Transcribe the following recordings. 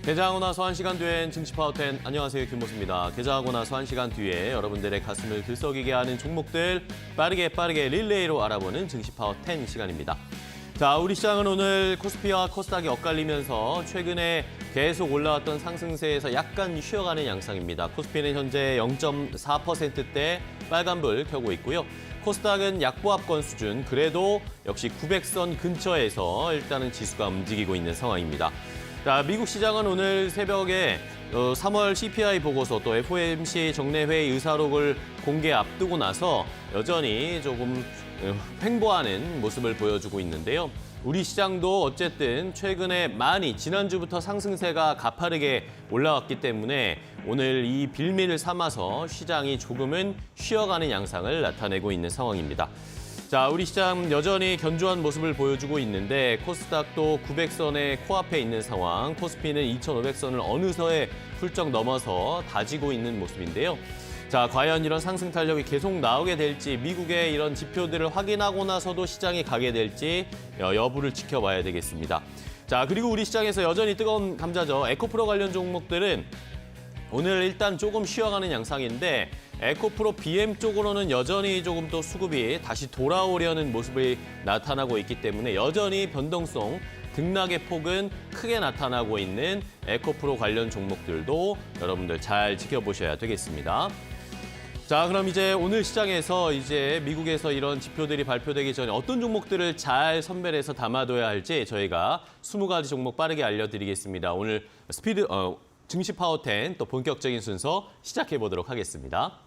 개장하고 나서 1시간 뒤엔 증시파워10 안녕하세요, 김모수입니다. 개장하고 나서 1시간 뒤에 여러분들의 가슴을 들썩이게 하는 종목들 빠르게 릴레이로 알아보는 증시파워10 시간입니다. 자, 우리 시장은 오늘 코스피와 코스닥이 엇갈리면서 최근에 계속 올라왔던 상승세에서 약간 쉬어가는 양상입니다. 코스피는 현재 0.4%대 빨간불 켜고 있고요. 코스닥은 약보합권 수준, 그래도 역시 900선 근처에서 일단은 지수가 움직이고 있는 상황입니다. 자, 미국 시장은 오늘 새벽에 3월 CPI 보고서 또 FOMC 정례회의 의사록을 공개 앞두고 나서 여전히 조금 횡보하는 모습을 보여주고 있는데요. 우리 시장도 어쨌든 최근에 많이 지난주부터 상승세가 가파르게 올라왔기 때문에 오늘 이 빌미를 삼아서 시장이 조금은 쉬어가는 양상을 나타내고 있는 상황입니다. 자, 우리 시장 여전히 견조한 모습을 보여주고 있는데 코스닥도 900선의 코앞에 있는 상황, 코스피는 2500선을 어느새 훌쩍 넘어서 다지고 있는 모습인데요. 자, 과연 이런 상승 탄력이 계속 나오게 될지, 미국의 이런 지표들을 확인하고 나서도 시장이 가게 될지 여부를 지켜봐야 되겠습니다. 자, 그리고 우리 시장에서 여전히 뜨거운 감자죠. 에코프로 관련 종목들은 오늘 일단 조금 쉬어가는 양상인데 에코프로 BM 쪽으로는 여전히 조금 또 수급이 다시 돌아오려는 모습이 나타나고 있기 때문에 여전히 변동성, 등락의 폭은 크게 나타나고 있는 에코프로 관련 종목들도 여러분들 잘 지켜보셔야 되겠습니다. 자, 그럼 이제 오늘 시장에서 이제 미국에서 이런 지표들이 발표되기 전에 어떤 종목들을 잘 선별해서 담아둬야 할지 저희가 20가지 종목 빠르게 알려드리겠습니다. 오늘 증시 파워10 또 본격적인 순서 시작해 보도록 하겠습니다.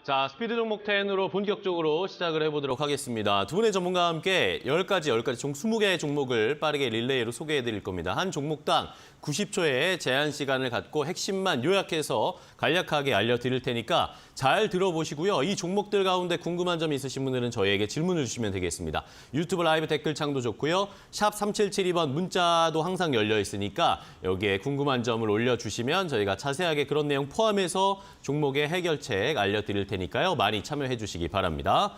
자, 스피드 종목 10으로 본격적으로 시작을 해보도록 하겠습니다. 두 분의 전문가와 함께 10가지 총 20개의 종목을 빠르게 릴레이로 소개해드릴 겁니다. 한 종목당 90초의 제한 시간을 갖고 핵심만 요약해서 간략하게 알려드릴 테니까 잘 들어보시고요. 이 종목들 가운데 궁금한 점 있으신 분들은 저희에게 질문을 주시면 되겠습니다. 유튜브 라이브 댓글창도 좋고요. 샵 3772번 문자도 항상 열려 있으니까 여기에 궁금한 점을 올려주시면 저희가 자세하게 그런 내용 포함해서 종목의 해결책 알려드릴 테니까요. 많이 참여해 주시기 바랍니다.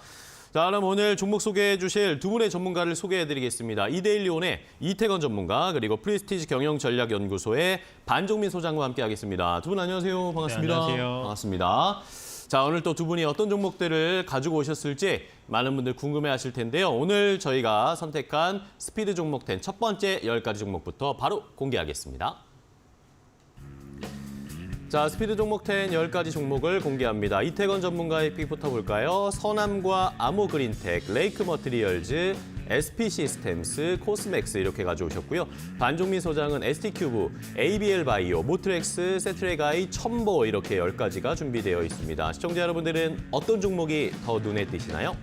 자, 그럼 오늘 종목 소개해 주실 두 분의 전문가를 소개해 드리겠습니다. 이데일리온의 이태건 전문가, 그리고 프리스티지 경영전략연구소의 반종민 소장과 함께 하겠습니다. 두 분 안녕하세요. 반갑습니다. 네, 안녕하세요. 반갑습니다. 자, 오늘 또 두 분이 어떤 종목들을 가지고 오셨을지 많은 분들 궁금해하실 텐데요. 오늘 저희가 선택한 스피드 종목 10 첫 번째 10가지 종목부터 바로 공개하겠습니다. 자, 스피드 종목 10 10가지 종목을 공개합니다. 이태건 전문가의 픽부터 볼까요? 서남과 아모그린텍, 레이크 머티리얼즈, SP 시스템스, 코스맥스 이렇게 가져오셨고요. 반종민 소장은 ST큐브, ABL 바이오, 모트렉스, 세트레가이, 첨보 이렇게 10가지가 준비되어 있습니다. 시청자 여러분들은 어떤 종목이 더 눈에 띄시나요?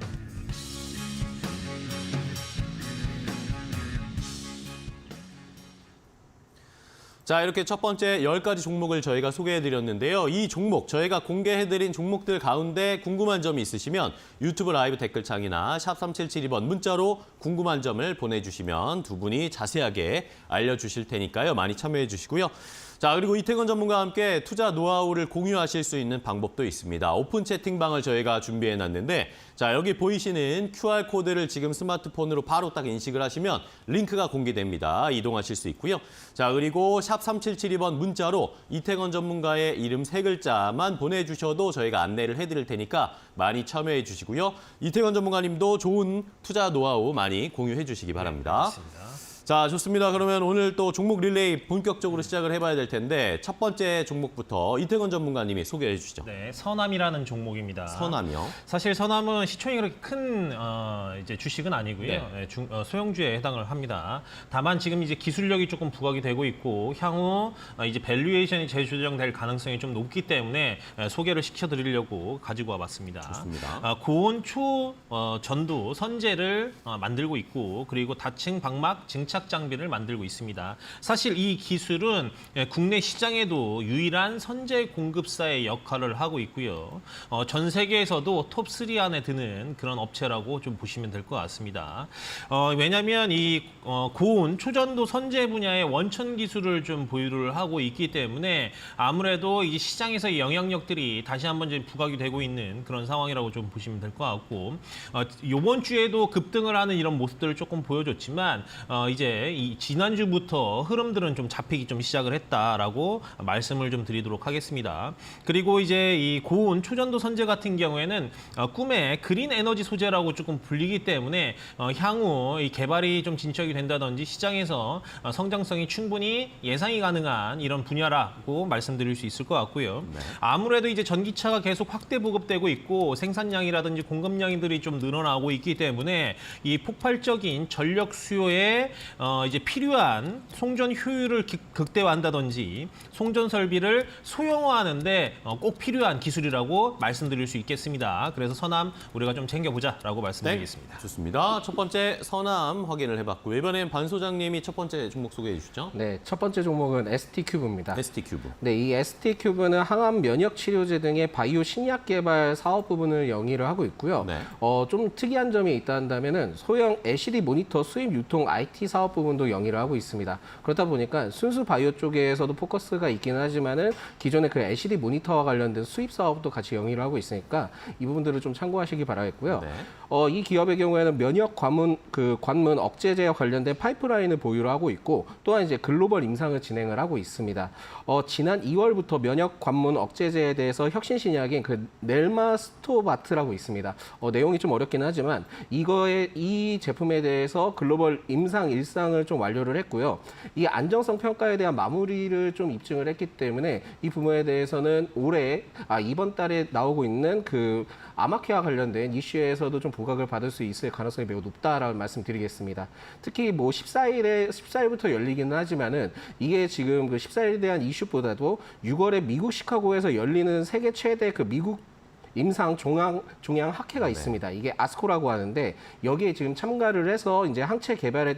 자, 이렇게 첫 번째 10가지 종목을 저희가 소개해드렸는데요. 이 종목, 저희가 공개해드린 종목들 가운데 궁금한 점이 있으시면 유튜브 라이브 댓글창이나 샵 3772번 문자로 궁금한 점을 보내주시면 두 분이 자세하게 알려주실 테니까요. 많이 참여해 주시고요. 자, 그리고 이태건 전문가와 함께 투자 노하우를 공유하실 수 있는 방법도 있습니다. 오픈 채팅방을 저희가 준비해놨는데 자, 여기 보이시는 QR코드를 지금 스마트폰으로 바로 딱 인식을 하시면 링크가 공개됩니다. 이동하실 수 있고요. 자, 그리고 샵 3772번 문자로 이태건 전문가의 이름 3글자만 보내주셔도 저희가 안내를 해드릴 테니까 많이 참여해 주시고요. 이태건 전문가님도 좋은 투자 노하우 많이 공유해 주시기 바랍니다. 네, 자, 좋습니다. 그러면 오늘 또 종목 릴레이 본격적으로 시작을 해봐야 될 텐데 첫 번째 종목부터 이태건 전문가님이 소개해 주시죠. 네, 서남이라는 종목입니다. 서남이요? 사실 서남은 시총이 그렇게 큰 이제 주식은 아니고요. 네. 소형주에 해당을 합니다. 다만 지금 이제 기술력이 조금 부각이 되고 있고 향후 이제 밸류에이션이 재조정될 가능성이 좀 높기 때문에 소개를 시켜드리려고 가지고 와봤습니다. 좋습니다. 고온 전두 선재를 만들고 있고 그리고 다층 방막 증착 장비를 만들고 있습니다. 사실 이 기술은 국내 시장에도 유일한 선제 공급사의 역할을 하고 있고요. 전 세계에서도 톱3 안에 드는 그런 업체라고 좀 보시면 될 것 같습니다. 왜냐하면 이 고온 초전도 선제 분야의 원천 기술을 좀 보유를 하고 있기 때문에 아무래도 이 시장에서의 영향력들이 다시 한번 좀 부각이 되고 있는 그런 상황이라고 좀 보시면 될 것 같고 이번 주에도 급등을 하는 이런 모습들을 조금 보여줬지만 이제 이 지난주부터 흐름들은 좀 잡히기 좀 시작을 했다라고 말씀을 좀 드리도록 하겠습니다. 그리고 이제 이 고온 초전도 선재 같은 경우에는 꿈의 그린 에너지 소재라고 조금 불리기 때문에 향후 이 개발이 좀 진척이 된다든지 시장에서 성장성이 충분히 예상이 가능한 이런 분야라고 말씀드릴 수 있을 것 같고요. 네. 아무래도 이제 전기차가 계속 확대 보급되고 있고 생산량이라든지 공급량들이 좀 늘어나고 있기 때문에 이 폭발적인 전력 수요에 이제 필요한 송전 효율을 극대화한다든지 송전 설비를 소형화하는데 꼭 필요한 기술이라고 말씀드릴 수 있겠습니다. 그래서 서남 우리가 좀 챙겨보자라고 말씀드리겠습니다. 네, 좋습니다. 첫 번째 서남 확인을 해봤고요. 이번엔 반 소장님이 첫 번째 종목 소개해 주시죠. 네, 첫 번째 종목은 ST큐브입니다. ST큐브. 네, 이 ST큐브는 항암 면역 치료제 등의 바이오 신약 개발 사업 부분을 영위를 하고 있고요. 네. 좀 특이한 점이 있다 한다면은 소형 LCD 모니터 수입 유통 IT 사업 부분도 영위를 하고 있습니다. 그렇다 보니까 순수 바이오 쪽에서도 포커스가 있기는 하지만은 기존의 그 LCD 모니터와 관련된 수입 사업도 같이 영위를 하고 있으니까 이 부분들을 좀 참고하시기 바라겠고요. 네. 이 기업의 경우에는 면역 관문 억제제와 관련된 파이프라인을 보유를 하고 있고 또한 이제 글로벌 임상을 진행을 하고 있습니다. 지난 2월부터 면역 관문 억제제에 대해서 혁신 신약인 그 넬마스토바트라고 있습니다. 내용이 좀 어렵긴 하지만 이 제품에 대해서 글로벌 임상 일상을 좀 완료를 했고요. 이 안정성 평가에 대한 마무리를 좀 입증을 했기 때문에 이 부분에 대해서는 이번 달에 나오고 있는 그 아마케와 관련된 이슈에서도 좀 부각을 받을 수 있을 가능성이 매우 높다라는 말씀드리겠습니다. 특히 뭐 14일부터 열리기는 하지만은 이게 지금 그 14일에 대한 이슈보다도 6월에 미국 시카고에서 열리는 세계 최대 그 미국 임상 종양 학회가 있습니다. 이게 아스코라고 하는데 여기에 지금 참가를 해서 이제 항체 개발에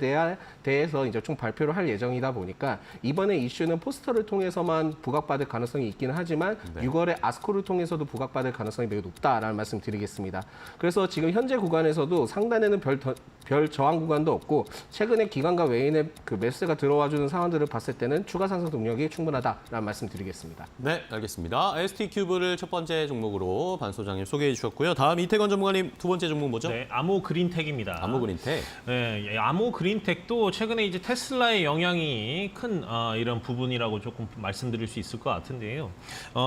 대해서 이제 총 발표를 할 예정이다 보니까 이번에 이슈는 포스터를 통해서만 부각받을 가능성이 있기는 하지만 6월에 아스코를 통해서도 부각받을 가능성이 매우 높다라는 말씀 드리겠습니다. 그래서 지금 현재 구간에서도 상단에는 별 저항 구간도 없고 최근에 기관과 외인의 그 매수세가 들어와주는 상황들을 봤을 때는 추가 상승 동력이 충분하다라는 말씀 드리겠습니다. 네, 알겠습니다. ST큐브를 첫 번째 종목으로 반 소장님 소개해 주셨고요. 다음 이태건 전문가님 두 번째 종목 뭐죠? 네, 아모 그린텍입니다. 아모 그린텍. 네, 아모 그린텍도 최근에 이제 테슬라의 영향이 큰 이런 부분이라고 조금 말씀드릴 수 있을 것 같은데요.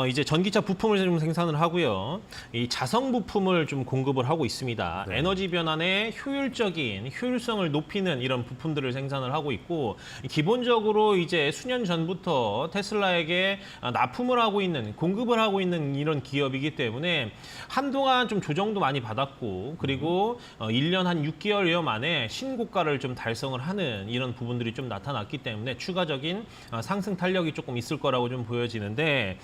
이제 전기차 부품을 좀 생산을 하고요. 이 자성 부품을 좀 공급을 하고 있습니다. 네. 에너지 변환의 효율성을 높이는 이런 부품들을 생산을 하고 있고 기본적으로 이제 수년 전부터 테슬라에게 납품을 하고 있는 공급을 하고 있는 이런 기업이기 때문에 한동안 좀 조정도 많이 받았고 그리고 1년 한 6개월여 만에 신고가를 좀 달성을 하는 이런 부분들이 좀 나타났기 때문에 추가적인 상승 탄력이 조금 있을 거라고 좀 보여지는데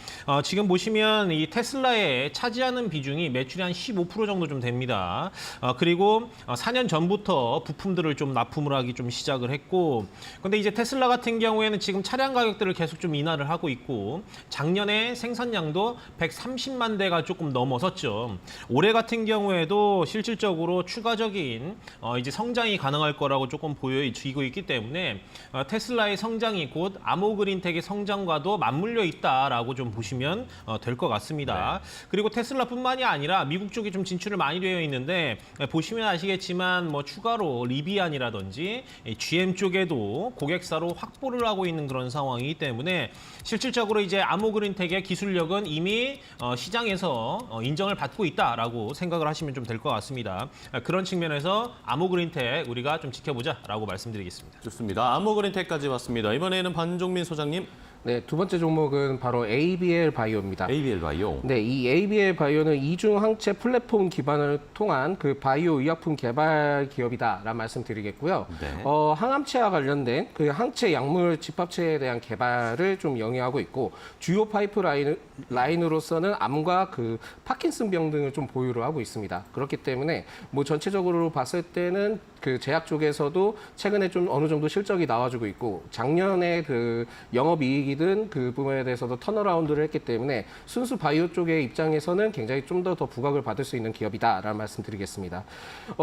지금 보시면 이 테슬라에 차지하는 비중이 매출이 한 15% 정도 좀 됩니다. 그리고 4년 전부터 부품들을 좀 납품을 하기 좀 시작을 했고 근데 이제 테슬라 같은 경우에는 지금 차량 가격들을 계속 좀 인하를 하고 있고 작년에 생산량도 130만 대가 조금 넘어섰죠. 올해 같은 경우에도 실질적으로 추가적인 이제 성장이 가능할 거라고 조금 보여지고 있기 때문에 테슬라의 성장이 곧 아모그린텍의 성장과도 맞물려 있다라고 좀 보시면 될 것 같습니다. 네. 그리고 테슬라뿐만이 아니라 미국 쪽에 좀 진출을 많이 되어 있는데 보시면 아시겠지만 뭐 추가로 리비안이라든지 GM 쪽에도 고객사로 확보를 하고 있는 그런 상황이기 때문에 실질적으로 이제 아모그린텍의 기술력은 이미 시장에서 인정을 받고 있다라고 생각을 하시면 좀 될 것 같습니다. 그런 측면에서 아모그린텍 우리가 좀 지켜보자라고 말씀드리겠습니다. 좋습니다. 아모그린텍까지 왔습니다. 이번에는 반종민 소장님. 네, 두 번째 종목은 바로 ABL 바이오입니다. ABL 바이오. 네, 이 ABL 바이오는 이중 항체 플랫폼 기반을 통한 그 바이오 의약품 개발 기업이다라는 말씀드리겠고요. 네. 항암체와 관련된 그 항체 약물 집합체에 대한 개발을 좀 영위하고 있고 주요 파이프라인으로서는 암과 그 파킨슨병 등을 좀 보유를 하고 있습니다. 그렇기 때문에 뭐 전체적으로 봤을 때는 그 제약 쪽에서도 최근에 좀 어느 정도 실적이 나와주고 있고 작년에 그 영업이익이든 그 부분에 대해서도 턴어라운드를 했기 때문에 순수 바이오 쪽의 입장에서는 굉장히 좀 더 부각을 받을 수 있는 기업이다라는 말씀드리겠습니다.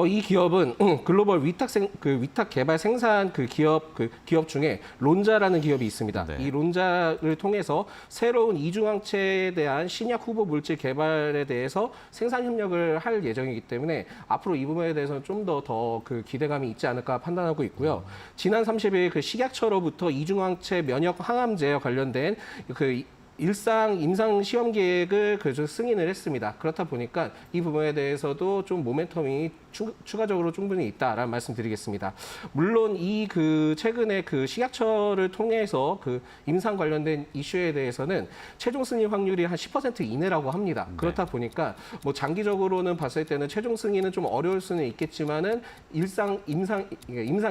이 기업은 글로벌 위탁 개발 생산 그 기업 중에 론자라는 기업이 있습니다. 네. 이 론자를 통해서 새로운 이중항체에 대한 신약 후보 물질 개발에 대해서 생산 협력을 할 예정이기 때문에 앞으로 이 부분에 대해서는 좀 더 그 기대감이 있지 않을까 판단하고 있고요. 지난 30일 그 식약처로부터 이중항체 면역 항암제와 관련된 그 임상 시험 계획을 승인을 했습니다. 그렇다 보니까 이 부분에 대해서도 좀 모멘텀이 추가적으로 충분히 있다라는 말씀드리겠습니다. 물론 이 최근에 그 식약처를 통해서 그 임상 관련된 이슈에 대해서는 최종 승인 확률이 한 10% 이내라고 합니다. 그렇다 보니까 뭐 장기적으로는 봤을 때는 최종 승인은 좀 어려울 수는 있겠지만은 임상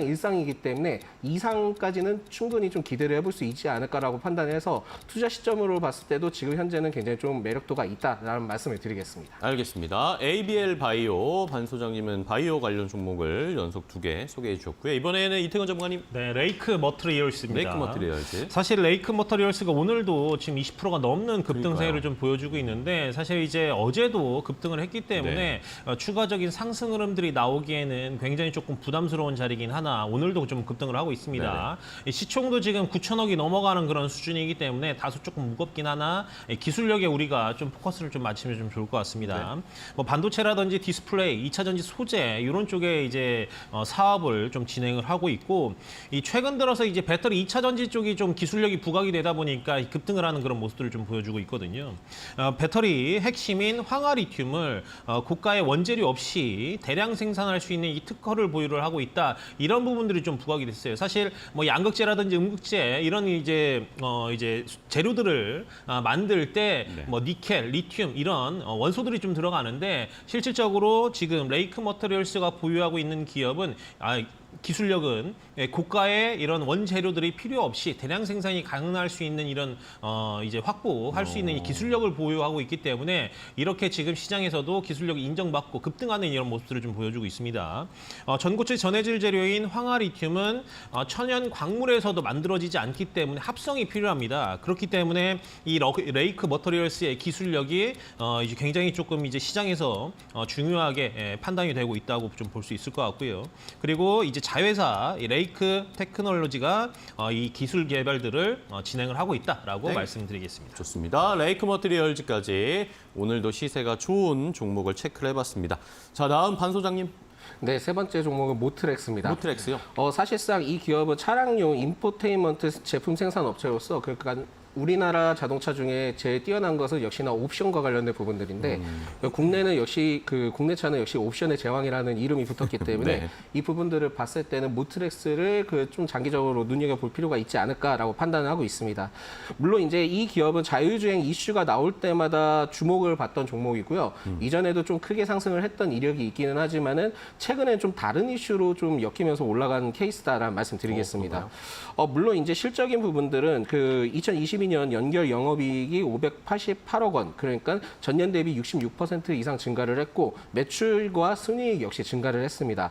일상이기 때문에 이상까지는 충분히 좀 기대를 해볼 수 있지 않을까라고 판단해서 투자 시점으로 봤을 때도 지금 현재는 굉장히 좀 매력도가 있다라는 말씀을 드리겠습니다. 알겠습니다. ABL 바이오 반 소장님은 바이오 관련 종목을 연속 2개 소개해 주셨고요. 이번에는 이태건 전문가님. 네, 레이크 머트리얼스입니다. 레이크 머티리얼즈. 사실 레이크 머터리얼스가 오늘도 지금 20%가 넘는 급등세를 그러니까요. 좀 보여주고 있는데 사실 이제 어제도 급등을 했기 때문에 네. 추가적인 상승 흐름들이 나오기에는 굉장히 조금 부담스러운 자리긴 하나 오늘도 좀 급등을 하고 있습니다. 이 시총도 지금 9천억이 넘어가는 그런 수준이기 때문에 다소 조금 무겁긴 하나 기술력에 우리가 좀 포커스를 좀 맞추면 좀 좋을 것 같습니다. 뭐 반도체라든지 디스플레이, 2차 전지 소재 이런 쪽에 이제 사업을 좀 진행을 하고 있고 이 최근 들어서 이제 배터리 2차 전지 쪽이 좀 기술력이 부각이 되다 보니까 급등을 하는 그런 모습들을 좀 보여주고 있거든요. 배터리 핵심인 황화리튬을 고가의 원재료 없이 대량 생산할 수 있는 이 특허를 보유를 하고 있다. 이런 부분들이 좀 부각이 됐어요. 사실 뭐 양극재라든지 음극재 이런 이제 재료들을 만들 때 뭐 니켈, 리튬 이런 원소들이 좀 들어가는데 실질적으로 지금 레이크 머터리얼스가 보유하고 있는 기업은 기술력은 고가의 이런 원재료들이 필요 없이 대량 생산이 가능할 수 있는 이런 이제 확보할 수 있는 이 기술력을 보유하고 있기 때문에 이렇게 지금 시장에서도 기술력이 인정받고 급등하는 이런 모습들을 좀 보여주고 있습니다. 전고체 전해질 재료인 황화리튬은 천연 광물에서도 만들어지지 않기 때문에 합성이 필요합니다. 그렇기 때문에 이 레이크 머터리얼스의 기술력이 이제 굉장히 조금 이제 시장에서 중요하게 판단이 되고 있다고 좀 볼 수 있을 것 같고요. 그리고 이제 자회사 이 레이크 테크놀로지가 이 기술 개발들을 진행을 하고 있다라고 말씀드리겠습니다. 좋습니다. 레이크 머티리얼즈까지 오늘도 시세가 좋은 종목을 체크를 해봤습니다. 자, 다음 반 소장님. 네, 세 번째 종목은 모트렉스입니다. 모트렉스요? 사실상 이 기업은 차량용 인포테인먼트 제품 생산 업체로서 그러니까 우리나라 자동차 중에 제일 뛰어난 것은 역시나 옵션과 관련된 부분들인데 국내는 역시 국내차는 역시 옵션의 제왕이라는 이름이 붙었기 때문에 네. 이 부분들을 봤을 때는 모트렉스를 좀 장기적으로 눈여겨볼 필요가 있지 않을까라고 판단을 하고 있습니다. 물론 이제 이 기업은 자율주행 이슈가 나올 때마다 주목을 받던 종목이고요. 이전에도 좀 크게 상승을 했던 이력이 있기는 하지만은 최근에 좀 다른 이슈로 좀 엮이면서 올라가는 케이스다라는 말씀드리겠습니다. 물론 이제 실적인 부분들은 2022년 연결 영업이익이 588억 원, 그러니까 전년 대비 66% 이상 증가를 했고 매출과 순이익 역시 증가를 했습니다.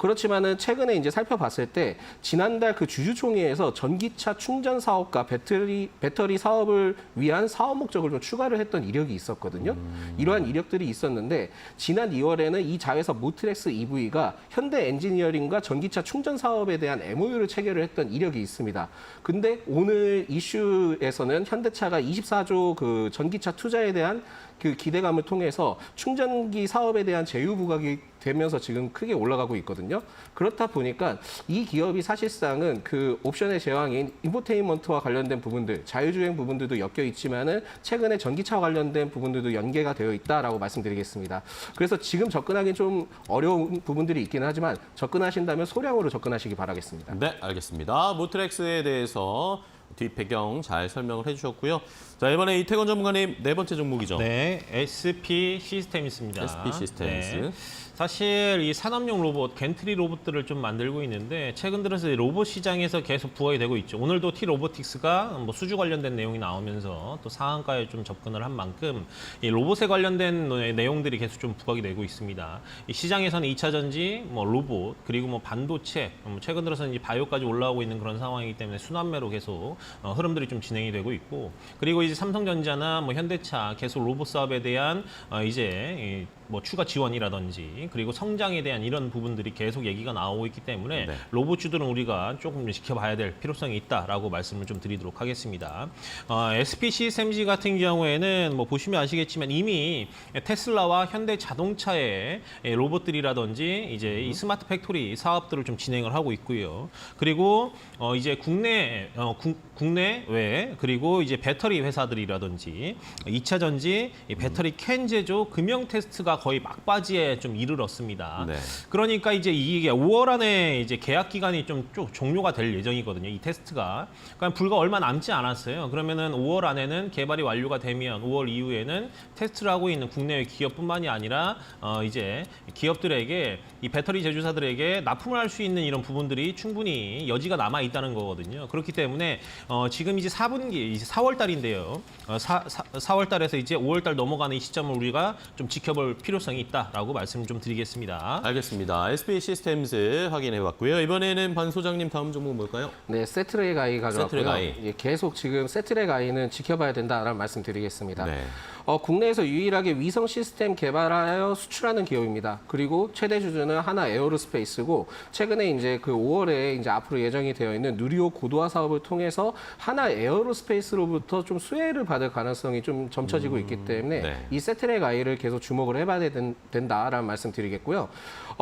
그렇지만은 최근에 이제 살펴봤을 때 지난달 주주총회에서 전기차 충전 사업과 배터리 사업을 위한 사업 목적을 좀 추가를 했던 이력이 있었거든요. 이러한 이력들이 있었는데 지난 2월에는 이 자회사 모트렉스 EV가 현대 엔지니어링과 전기차 충전 사업에 대한 MOU를 체결을 했던 이력이 있습니다. 근데 오늘 이슈에 내부에서는 현대차가 24조 그 전기차 투자에 대한 그 기대감을 통해서 충전기 사업에 대한 제휴 부각이 되면서 지금 크게 올라가고 있거든요. 그렇다 보니까 이 기업이 사실상은 그 옵션의 제왕인 인포테인먼트와 관련된 부분들, 자율주행 부분들도 엮여 있지만은 최근에 전기차와 관련된 부분들도 연계가 되어 있다라고 말씀드리겠습니다. 그래서 지금 접근하기는 좀 어려운 부분들이 있기는 하지만 접근하신다면 소량으로 접근하시기 바라겠습니다. 네, 알겠습니다. 모트렉스에 대해서 뒷 배경 잘 설명을 해주셨고요. 자, 이번에 이태건 전문가님 네 번째 종목이죠. 네, SP 시스템스입니다. SP 시스템스. 네. 사실 이 산업용 로봇, 겐트리 로봇들을 좀 만들고 있는데 최근 들어서 이 로봇 시장에서 계속 부각이 되고 있죠. 오늘도 T-로보틱스가 뭐 수주 관련된 내용이 나오면서 또 상한가에 좀 접근을 한 만큼 이 로봇에 관련된 내용들이 계속 좀 부각이 되고 있습니다. 이 시장에서는 2차 전지, 뭐 로봇, 그리고 뭐 반도체, 최근 들어서는 이제 바이오까지 올라오고 있는 그런 상황이기 때문에 순환매로 계속 흐름들이 좀 진행이 되고 있고, 그리고 이제 삼성전자나 뭐 현대차 계속 로봇 사업에 대한 이제 뭐 추가 지원이라든지 그리고 성장에 대한 이런 부분들이 계속 얘기가 나오고 있기 때문에 네. 로봇주들은 우리가 조금 지켜봐야 될 필요성이 있다라고 말씀을 좀 드리도록 하겠습니다. SPCSMG 같은 경우에는 뭐 보시면 아시겠지만 이미 테슬라와 현대자동차의 로봇들이라든지 이제 이 스마트 팩토리 사업들을 좀 진행을 하고 있고요. 그리고 이제 국내외 그리고 이제 배터리 회사들이라든지 2차 전지 배터리 캔 제조 금형 테스트가 거의 막바지에 좀 이르렀습니다. 네. 그러니까 이제 이게 5월 안에 이제 계약 기간이 좀 쭉 종료가 될 예정이거든요. 이 테스트가. 그러니까 불과 얼마 남지 않았어요. 그러면은 5월 안에는 개발이 완료가 되면 5월 이후에는 테스트를 하고 있는 국내외 기업뿐만이 아니라 이제 기업들에게 이 배터리 제조사들에게 납품을 할 수 있는 이런 부분들이 충분히 여지가 남아 있다는 거거든요. 그렇기 때문에 지금 이제 4분기 이제 4월 달인데요. 4월 달에서 이제 5월 달 넘어가는 이 시점을 우리가 좀 지켜볼 필요성이 있다라고 말씀을 좀 드리겠습니다. 알겠습니다. SP 시스템스 확인해봤고요. 이번에는 반 소장님 다음 종목 뭘까요? 네, 세트랙 아이 가져왔고요. 세트랙 아이. 예, 계속 지금 세트랙 아이는 지켜봐야 된다라는 말씀드리겠습니다. 네. 국내에서 유일하게 위성 시스템 개발하여 수출하는 기업입니다. 그리고 최대 주주는 하나 에어로스페이스고 최근에 이제 그 5월에 이제 앞으로 예정이 되어 있는 누리호 고도화 사업을 통해서 하나 에어로스페이스로부터 좀 수혜를 받을 가능성이 좀 점쳐지고 있기 때문에 네. 이 세트랙 아이를 계속 주목을 해봐야 된다라는 말씀드리겠고요.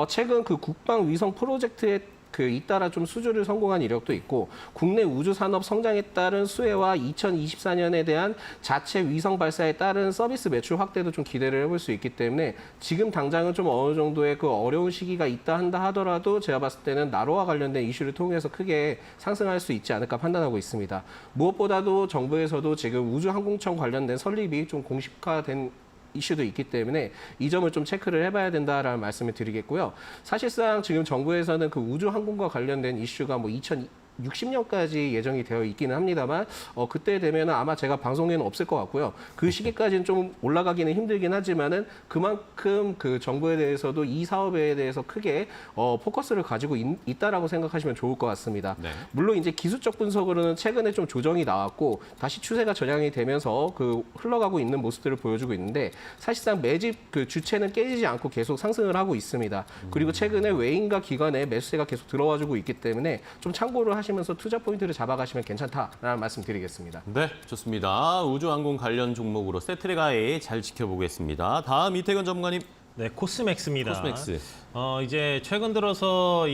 최근 그 국방 위성 프로젝트에 잇따라 좀 수주를 성공한 이력도 있고 국내 우주 산업 성장에 따른 수혜와 2024년에 대한 자체 위성 발사에 따른 서비스 매출 확대도 좀 기대를 해볼 수 있기 때문에 지금 당장은 좀 어느 정도의 그 어려운 시기가 있다 한다 하더라도 제가 봤을 때는 나로와 관련된 이슈를 통해서 크게 상승할 수 있지 않을까 판단하고 있습니다. 무엇보다도 정부에서도 지금 우주항공청 관련된 설립이 좀 공식화된 이슈도 있기 때문에 이 점을 좀 체크를 해봐야 된다라는 말씀을 드리겠고요. 사실상 지금 정부에서는 그 우주항공과 관련된 이슈가 뭐 2060년까지 예정이 되어 있기는 합니다만 그때 되면 아마 제가 방송에는 없을 것 같고요. 그 시기까지는 좀 올라가기는 힘들긴 하지만은 그만큼 그 정부에 대해서도 이 사업에 대해서 크게 포커스를 가지고 있다라고 생각하시면 좋을 것 같습니다. 네. 물론 이제 기술적 분석으로는 최근에 좀 조정이 나왔고 다시 추세가 전향이 되면서 그 흘러가고 있는 모습들을 보여주고 있는데 사실상 매집 그 주체는 깨지지 않고 계속 상승을 하고 있습니다. 그리고 최근에 외인과 기관의 매수세가 계속 들어와주고 있기 때문에 좀 참고를 하시면서 투자 포인트를 잡아가시면 괜찮다라는 말씀드리겠습니다. 네, 좋습니다. 우주항공 관련 종목으로 세트랙 아이 잘 지켜보겠습니다. 다음 이태건 전문가님. 네, 코스맥스입니다. 코스맥스. 이제 최근 들어서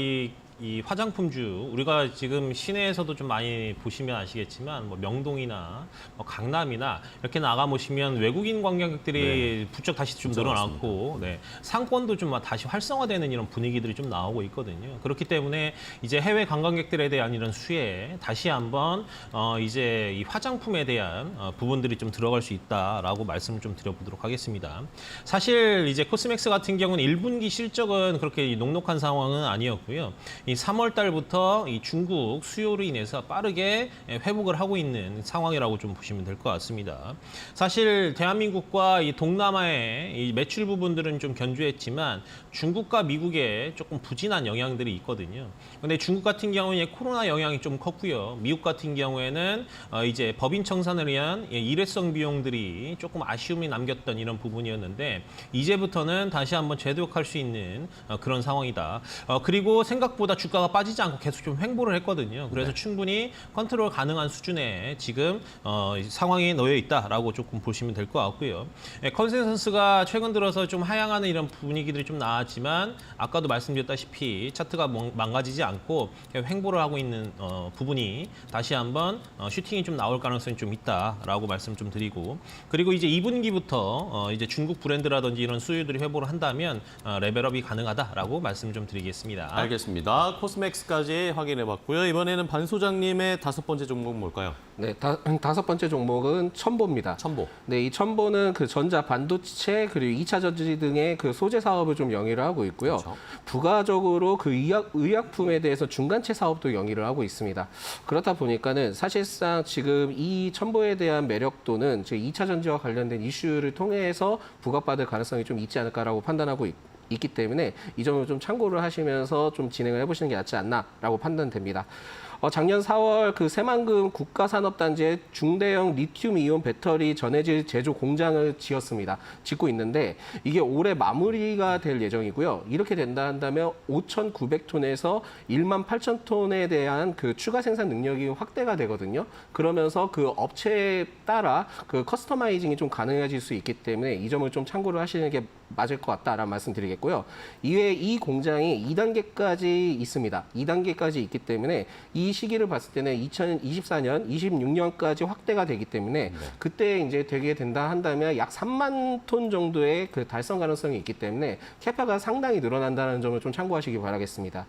이 화장품주 우리가 지금 시내에서도 좀 많이 보시면 아시겠지만 뭐 명동이나 뭐 강남이나 이렇게 나가 보시면 외국인 관광객들이 부쩍 다시 좀 늘어났고 상권도 좀 다시 활성화되는 이런 분위기들이 좀 나오고 있거든요. 그렇기 때문에 이제 해외 관광객들에 대한 이런 수혜 다시 한번 이제 이 화장품에 대한 부분들이 좀 들어갈 수 있다라고 말씀을 좀 드려보도록 하겠습니다. 사실 이제 코스맥스 같은 경우는 1분기 실적은 그렇게 녹록한 상황은 아니었고요. 이 3월 달부터 이 중국 수요로 인해서 빠르게 회복을 하고 있는 상황이라고 좀 보시면 될 것 같습니다. 사실 대한민국과 이 동남아의 이 매출 부분들은 좀 견조했지만 중국과 미국에 조금 부진한 영향들이 있거든요. 근데 중국 같은 경우는 코로나 영향이 좀 컸고요. 미국 같은 경우에는 이제 법인 청산을 위한 일회성 비용들이 조금 아쉬움이 남겼던 이런 부분이었는데 이제부터는 다시 한번 재도약할 수 있는 그런 상황이다. 그리고 생각보다 주가가 빠지지 않고 계속 좀 횡보를 했거든요. 그래서 충분히 컨트롤 가능한 수준의 지금 상황에 놓여 있다라고 조금 보시면 될 것 같고요. 컨센서스가 최근 들어서 좀 하향하는 이런 분위기들이 좀 나왔지만 아까도 말씀드렸다시피 차트가 망가지지 않고 횡보를 하고 있는 부분이 다시 한번 슈팅이 좀 나올 가능성이 좀 있다라고 말씀 좀 드리고, 그리고 이제 2분기부터 이제 중국 브랜드라든지 이런 수요들이 회복을 한다면 레벨업이 가능하다라고 말씀 좀 드리겠습니다. 알겠습니다. 코스맥스까지 확인해봤고요. 이번에는 반 소장님의 5번째 종목은 뭘까요? 네, 다섯 번째 종목은 첨보입니다. 첨보. 네, 이 첨보는 그 전자 반도체 그리고 2차 전지 등의 그 소재 사업을 좀 영위를 하고 있고요. 그렇죠. 부가적으로 그 의약품에 대해서 중간체 사업도 영위를 하고 있습니다. 그렇다 보니까는 사실상 지금 이 첨보에 대한 매력도는 즉 2차 전지와 관련된 이슈를 통해서 부각받을 가능성이 좀 있지 않을까라고 판단하고 있기 때문에 이 점을 좀 참고를 하시면서 좀 진행을 해보시는 게 낫지 않나라고 판단됩니다. 작년 4월 그 새만금 국가산업단지에 중대형 리튬이온 배터리 전해질 제조 공장을 짓고 있는데 이게 올해 마무리가 될 예정이고요. 이렇게 된다 한다면 5,900톤에서 18,000톤에 대한 그 추가 생산 능력이 확대가 되거든요. 그러면서 그 업체에 따라 그 커스터마이징이 좀 가능해질 수 있기 때문에 이 점을 좀 참고를 하시는 게 맞을 것 같다라는 말씀 드리겠고요. 이외에 이 공장이 2단계까지 있습니다. 2단계까지 있기 때문에 이 시기를 봤을 때는 2024년, 26년까지 확대가 되기 때문에 그때 이제 되게 된다 한다면 약 3만 톤 정도의 그 달성 가능성이 있기 때문에 캐파가 상당히 늘어난다는 점을 좀 참고하시기 바라겠습니다.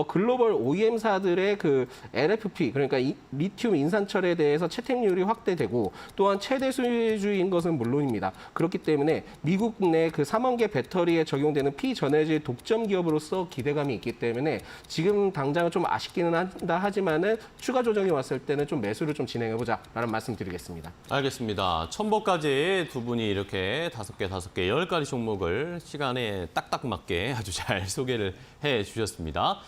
글로벌 OEM사들의 그 LFP, 그러니까 리튬 인산철에 대해서 채택률이 확대되고 또한 최대 수주인 것은 물론입니다. 그렇기 때문에 미국 내 그 3원 개 배터리에 적용되는 피전해질 독점 기업으로서 기대감이 있기 때문에 지금 당장은 좀 아쉽기는 한다 하지만은 추가 조정이 왔을 때는 좀 매수를 좀 진행해보자라는 말씀 드리겠습니다. 알겠습니다. 첨보까지 두 분이 이렇게 5개, 10가지 종목을 시간에 딱딱 맞게 아주 잘 소개를 해주셨습니다.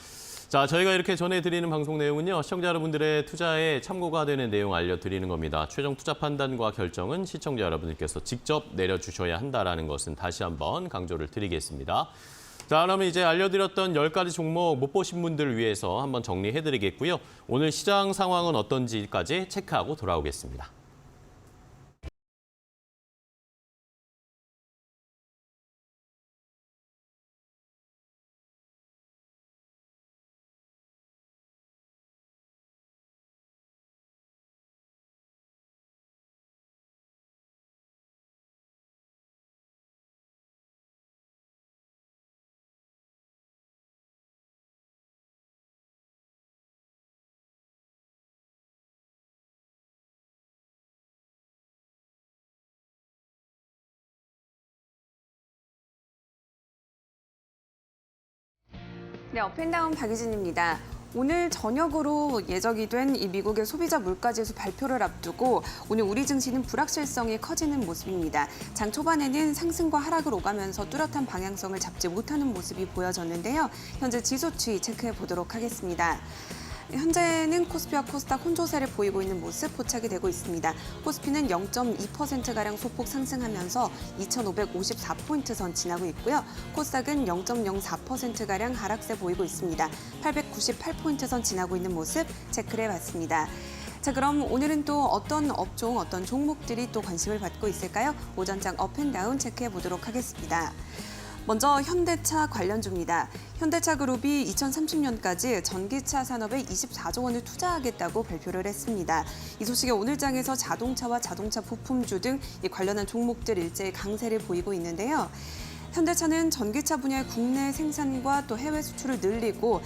자, 저희가 이렇게 전해드리는 방송 내용은요, 시청자 여러분들의 투자에 참고가 되는 내용 알려드리는 겁니다. 최종 투자 판단과 결정은 시청자 여러분들께서 직접 내려주셔야 한다는 것은 다시 한번 강조를 드리겠습니다. 자, 그러면 이제 알려드렸던 10가지 종목 못 보신 분들을 위해서 한번 정리해드리겠고요. 오늘 시장 상황은 어떤지까지 체크하고 돌아오겠습니다. 네, 업앤다운 박유진입니다. 오늘 저녁으로 예정이 된 이 미국의 소비자 물가지수 발표를 앞두고 오늘 우리 증시는 불확실성이 커지는 모습입니다. 장 초반에는 상승과 하락을 오가면서 뚜렷한 방향성을 잡지 못하는 모습이 보여졌는데요. 현재 지수 추이 체크해 보도록 하겠습니다. 현재는 코스피와 코스닥 혼조세를 보이고 있는 모습 포착이 되고 있습니다. 코스피는 0.2%가량 소폭 상승하면서 2,554포인트 선 지나고 있고요. 코스닥은 0.04%가량 하락세 보이고 있습니다. 898포인트 선 지나고 있는 모습 체크를 해봤습니다. 자, 그럼 오늘은 또 어떤 업종, 어떤 종목들이 또 관심을 받고 있을까요? 오전장 업앤다운 체크해 보도록 하겠습니다. 먼저 현대차 관련주입니다. 현대차 그룹이 2030년까지 전기차 산업에 24조 원을 투자하겠다고 발표를 했습니다. 이 소식에 오늘 장에서 자동차와 자동차 부품주 등 관련한 종목들 일제히 강세를 보이고 있는데요. 현대차는 전기차 분야의 국내 생산과 또 해외 수출을 늘리고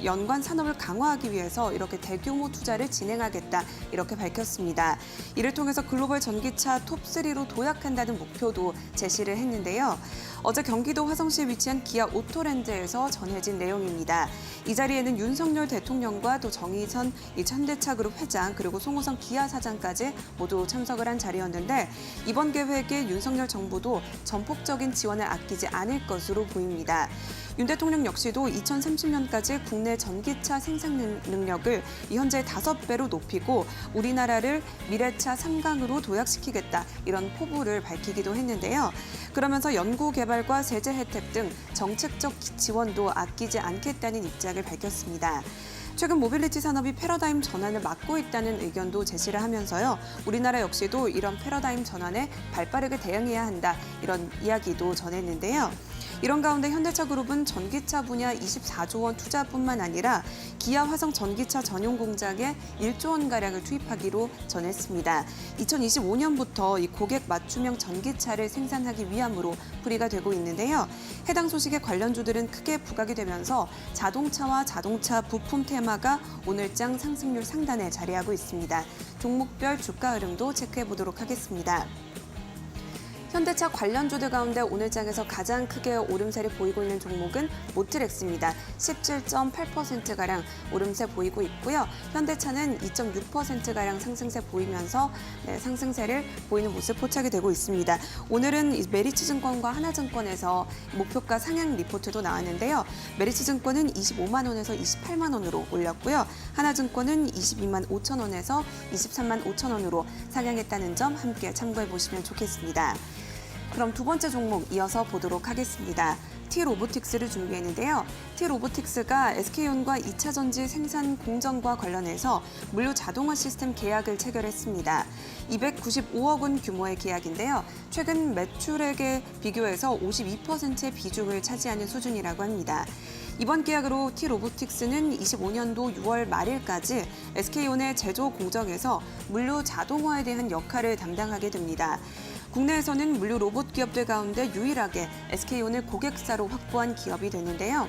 연관 산업을 강화하기 위해서 이렇게 대규모 투자를 진행하겠다 이렇게 밝혔습니다. 이를 통해서 글로벌 전기차 톱3로 도약한다는 목표도 제시를 했는데요. 어제 경기도 화성시에 위치한 기아 오토랜드에서 전해진 내용입니다. 이 자리에는 윤석열 대통령과 또 정의선 현대차 그룹 회장 그리고 송호선 기아 사장까지 모두 참석을 한 자리였는데 이번 계획에 윤석열 정부도 전폭적인 지원을 아끼지 않을 것으로 보입니다. 윤 대통령 역시도 2030년까지 국내 전기차 생산 능력을 현재 5배로 높이고 우리나라를 미래차 3강으로 도약시키겠다 이런 포부를 밝히기도 했는데요. 그러면서 연구개발 개발과 세제 혜택 등 정책적 지원도 아끼지 않겠다는 입장을 밝혔습니다. 최근 모빌리티 산업이 패러다임 전환을 막고 있다는 의견도 제시를 하면서요. 우리나라 역시도 이런 패러다임 전환에 발빠르게 대응해야 한다. 이런 이야기도 전했는데요. 이런 가운데 현대차그룹은 전기차 분야 24조 원 투자뿐만 아니라 기아 화성 전기차 전용 공장에 1조 원가량을 투입하기로 전했습니다. 2025년부터 이 고객 맞춤형 전기차를 생산하기 위함으로 풀이가 되고 있는데요. 해당 소식에 관련주들은 크게 부각이 되면서 자동차와 자동차 부품 테마가 오늘장 상승률 상단에 자리하고 있습니다. 종목별 주가 흐름도 체크해 보도록 하겠습니다. 현대차 관련주들 가운데 오늘장에서 가장 크게 오름세를 보이고 있는 종목은 모트렉스입니다. 17.8%가량 오름세 보이고 있고요. 현대차는 2.6%가량 상승세 보이면서 상승세를 보이는 모습 포착이 되고 있습니다. 오늘은 메리츠증권과 하나증권에서 목표가 상향 리포트도 나왔는데요. 메리츠증권은 25만 원에서 28만 원으로 올렸고요. 하나증권은 22만 5천 원에서 23만 5천 원으로 상향했다는 점 함께 참고해 보시면 좋겠습니다. 그럼 두 번째 종목 이어서 보도록 하겠습니다. T-로보틱스를 준비했는데요. T-로보틱스가 SK온과 2차 전지 생산 공정과 관련해서 물류 자동화 시스템 계약을 체결했습니다. 295억 원 규모의 계약인데요. 최근 매출액에 비교해서 52%의 비중을 차지하는 수준이라고 합니다. 이번 계약으로 T-로보틱스는 25년도 6월 말일까지 SK온의 제조 공정에서 물류 자동화에 대한 역할을 담당하게 됩니다. 국내에서는 물류 로봇 기업들 가운데 유일하게 SK온을 고객사로 확보한 기업이 되는데요.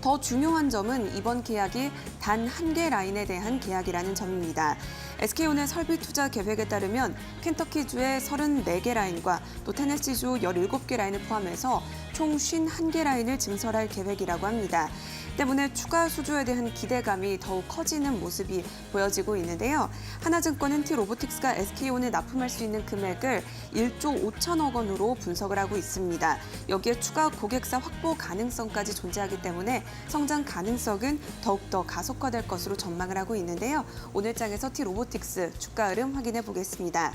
더 중요한 점은 이번 계약이 단 한 개 라인에 대한 계약이라는 점입니다. SK온의 설비 투자 계획에 따르면 켄터키주의 34개 라인과 또 테네시주 17개 라인을 포함해서 총 51개 라인을 증설할 계획이라고 합니다. 때문에 추가 수주에 대한 기대감이 더욱 커지는 모습이 보여지고 있는데요. 하나증권은 T-로보틱스가 SK온에 납품할 수 있는 금액을 1조 5천억 원으로 분석을 하고 있습니다. 여기에 추가 고객사 확보 가능성까지 존재하기 때문에 성장 가능성은 더욱더 가속화될 것으로 전망을 하고 있는데요. 오늘장에서 T-로보틱스 주가 흐름 확인해 보겠습니다.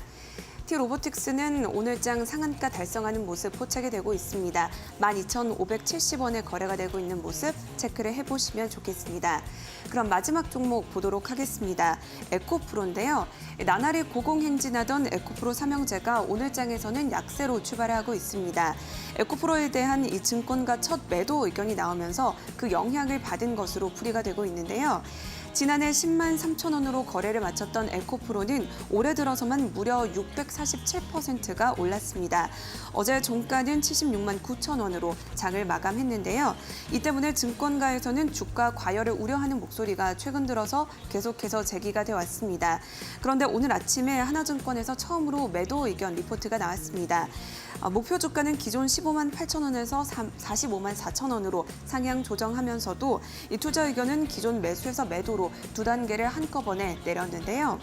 T-로보틱스는 오늘장 상한가 달성하는 모습 포착이 되고 있습니다. 12,570원에 거래가 되고 있는 모습 체크를 해보시면 좋겠습니다. 그럼 마지막 종목 보도록 하겠습니다. 에코프로인데요. 나날이 고공행진하던 에코프로 삼형제가 오늘장에서는 약세로 출발하고 있습니다. 에코프로에 대한 이 증권가 첫 매도 의견이 나오면서 그 영향을 받은 것으로 풀이가 되고 있는데요. 지난해 10만 3천 원으로 거래를 마쳤던 에코프로는 올해 들어서만 무려 647%가 올랐습니다. 어제 종가는 76만 9천 원으로 장을 마감했는데요. 이 때문에 증권가에서는 주가 과열을 우려하는 목소리가 최근 들어서 계속해서 제기가 돼 왔습니다. 그런데 오늘 아침에 하나증권에서 처음으로 매도 의견 리포트가 나왔습니다. 목표 주가는 기존 15만 8천 원에서 45만 4천 원으로 상향 조정하면서도 이 투자 의견은 기존 매수에서 매도로 두 단계를 한꺼번에 내렸는데요.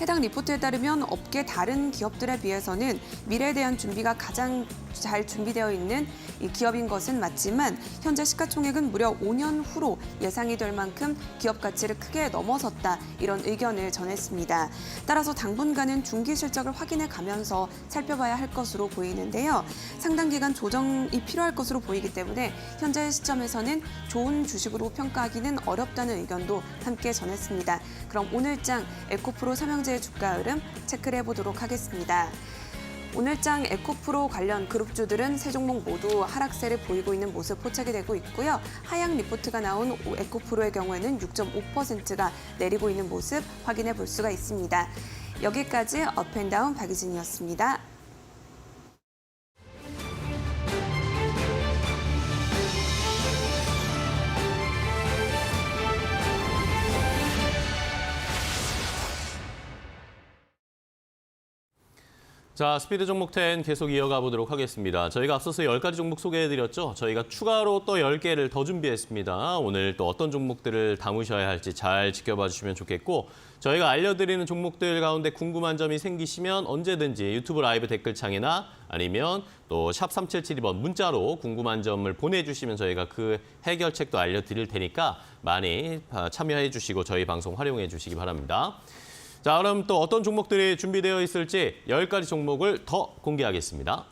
해당 리포트에 따르면 업계 다른 기업들에 비해서는 미래에 대한 준비가 가장 잘 준비되어 있는 이 기업인 것은 맞지만 현재 시가총액은 무려 5년 후로 예상이 될 만큼 기업 가치를 크게 넘어섰다 이런 의견을 전했습니다. 따라서 당분간은 중기 실적을 확인해 가면서 살펴봐야 할 것으로 보이는데요. 상당 기간 조정이 필요할 것으로 보이기 때문에 현재 시점에서는 좋은 주식으로 평가하기는 어렵다는 의견도 함께 전했습니다. 그럼 오늘장 에코프로 삼형제의 주가 흐름 체크를 해보도록 하겠습니다. 오늘장 에코프로 관련 그룹주들은 세 종목 모두 하락세를 보이고 있는 모습 포착이 되고 있고요. 하향 리포트가 나온 에코프로의 경우에는 6.5%가 내리고 있는 모습 확인해 볼 수가 있습니다. 여기까지 업앤다운 박유진이었습니다. 자, 스피드 종목 10 계속 이어가 보도록 하겠습니다. 저희가 앞서서 10가지 종목 소개해드렸죠. 저희가 추가로 또 10개를 더 준비했습니다. 오늘 또 어떤 종목들을 담으셔야 할지 잘 지켜봐 주시면 좋겠고 저희가 알려드리는 종목들 가운데 궁금한 점이 생기시면 언제든지 유튜브 라이브 댓글창이나 아니면 또 샵 3772번 문자로 궁금한 점을 보내주시면 저희가 그 해결책도 알려드릴 테니까 많이 참여해 주시고 저희 방송 활용해 주시기 바랍니다. 자, 그럼 또 어떤 종목들이 준비되어 있을지 10가지 종목을 더 공개하겠습니다.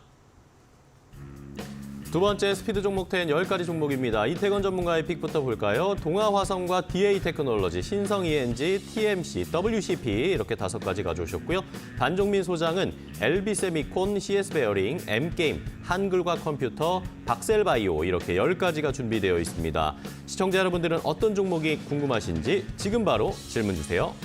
두 번째 스피드 종목 10 10가지 종목입니다. 이태건 전문가의 픽부터 볼까요? 동아화성과 DA테크놀로지, 신성ENG, TMC, WCP 이렇게 5가지 가져오셨고요. 반종민 소장은 LB세미콘, CS베어링, M게임, 한글과 컴퓨터, 박셀바이오 이렇게 10가지가 준비되어 있습니다. 시청자 여러분들은 어떤 종목이 궁금하신지 지금 바로 질문 주세요.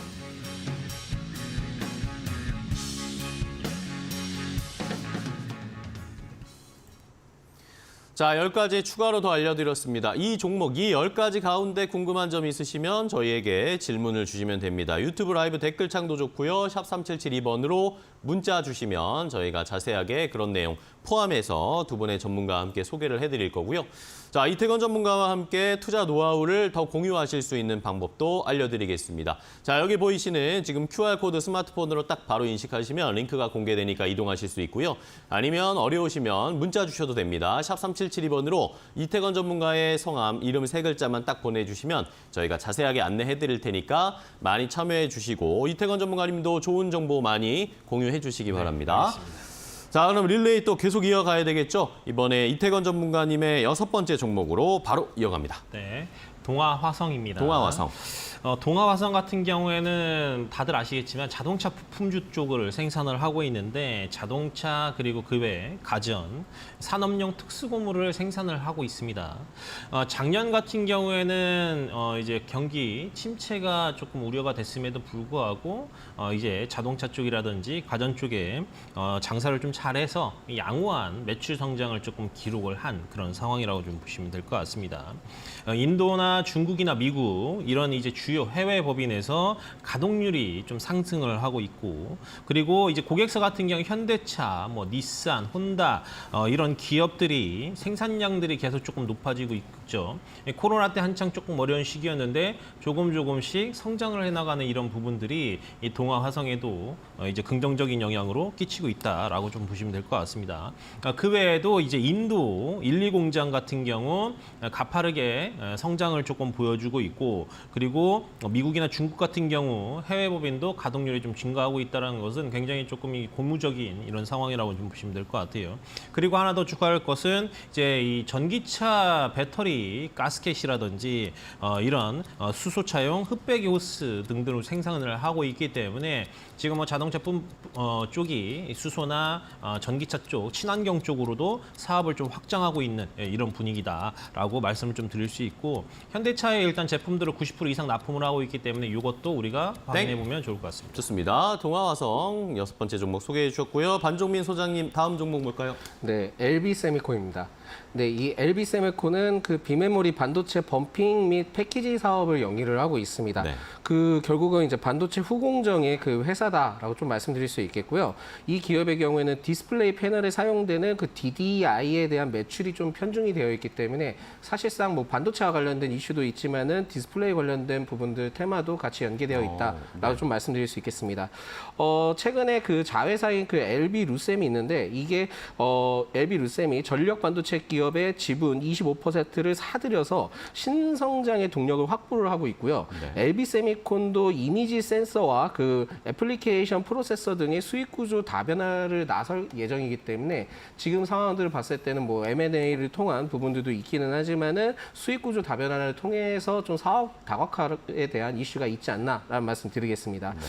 자, 10가지 추가로 더 알려드렸습니다. 이 종목, 이 10가지 가운데 궁금한 점 있으시면 저희에게 질문을 주시면 됩니다. 유튜브 라이브 댓글창도 좋고요. 샵 3772번으로 문자 주시면 저희가 자세하게 그런 내용 포함해서 두 분의 전문가와 함께 소개를 해드릴 거고요. 자, 이태건 전문가와 함께 투자 노하우를 더 공유하실 수 있는 방법도 알려드리겠습니다. 자, 여기 보이시는 지금 QR코드 스마트폰으로 딱 바로 인식하시면 링크가 공개되니까 이동하실 수 있고요. 아니면 어려우시면 문자 주셔도 됩니다. 샵 3772번으로 이태건 전문가의 성함, 이름 3글자만 딱 보내주시면 저희가 자세하게 안내해드릴 테니까 많이 참여해 주시고 이태건 전문가님도 좋은 정보 많이 공유해 주시기 바랍니다. 알겠습니다. 자, 그럼 릴레이 또 계속 이어가야 되겠죠? 이번에 이태건 전문가님의 6번째 종목으로 바로 이어갑니다. 네, 동아화성입니다. 동아화성. 동아화성 같은 경우에는 다들 아시겠지만 자동차 부품주 쪽을 생산을 하고 있는데 자동차 그리고 그 외 가전, 산업용 특수고무를 생산을 하고 있습니다. 작년 같은 경우에는 이제 경기 침체가 조금 우려가 됐음에도 불구하고 이제 자동차 쪽이라든지 가전 쪽에 장사를 좀 잘해서 양호한 매출 성장을 조금 기록을 한 그런 상황이라고 좀 보시면 될 것 같습니다. 인도나 중국이나 미국 이런 이제 주요 해외 법인에서 가동률이 좀 상승을 하고 있고 그리고 이제 고객사 같은 경우 현대차, 뭐 닛산, 혼다 이런 기업들이 생산량들이 계속 조금 높아지고 있죠. 코로나 때 한창 조금 어려운 시기였는데 조금씩 성장을 해나가는 이런 부분들이 이 동아화성에도 이제 긍정적인 영향으로 끼치고 있다라고 좀 보시면 될 것 같습니다. 그 외에도 이제 인도 1, 2 공장 같은 경우 가파르게 성장을 조금 보여주고 있고 그리고 미국이나 중국 같은 경우 해외 법인도 가동률이 좀 증가하고 있다는 것은 굉장히 조금 고무적인 이런 상황이라고 좀 보시면 될 것 같아요. 그리고 하나 더 추가할 것은 이제 이 전기차 배터리 가스켓이라든지 이런 수소차용 흡배기 호스 등등을 생산을 하고 있기 때문에 지금 뭐 자동차품 쪽이 수소나 전기차 쪽, 친환경 쪽으로도 사업을 좀 확장하고 있는 이런 분위기다라고 말씀을 좀 드릴 수 있고 현대차의 일단 제품들을 90% 이상 납품을 하고 있기 때문에 이것도 우리가 확인해 보면 좋을 것 같습니다. 좋습니다. 동아화성 6번째 종목 소개해 주셨고요. 반종민 소장님 다음 종목 뭘까요? 네, LB세미콘입니다. 네, 이 LB세미콘은 그 비메모리 반도체 범핑 및 패키지 사업을 영위를 하고 있습니다. 네. 그 결국은 이제 반도체 후공정의 그 회사다라고 좀 말씀드릴 수 있겠고요. 이 기업의 경우에는 디스플레이 패널에 사용되는 그 DDI에 대한 매출이 좀 편중이 되어 있기 때문에 사실상 뭐 반도체와 관련된 이슈도 있지만은 디스플레이 관련된 부분들 테마도 같이 연계되어 있다라고 좀 말씀드릴 수 있겠습니다. 최근에 그 자회사인 그 LB 루셈이 있는데 이게 LB 루셈이 전력 반도체 기업의 지분 25%를 사들여서 신성장의 동력을 확보를 하고 있고요. 네. LB 세미콘도 이미지 센서와 그 애플리케이션 프로세서 등의 수익 구조 다변화를 나설 예정이기 때문에 지금 상황들을 봤을 때는 뭐 M&A를 통한 부분들도 있기는 하지만은 수익 구조 다변화를 통해서 좀 사업 다각화에 대한 이슈가 있지 않나라는 말씀 드리겠습니다. 네.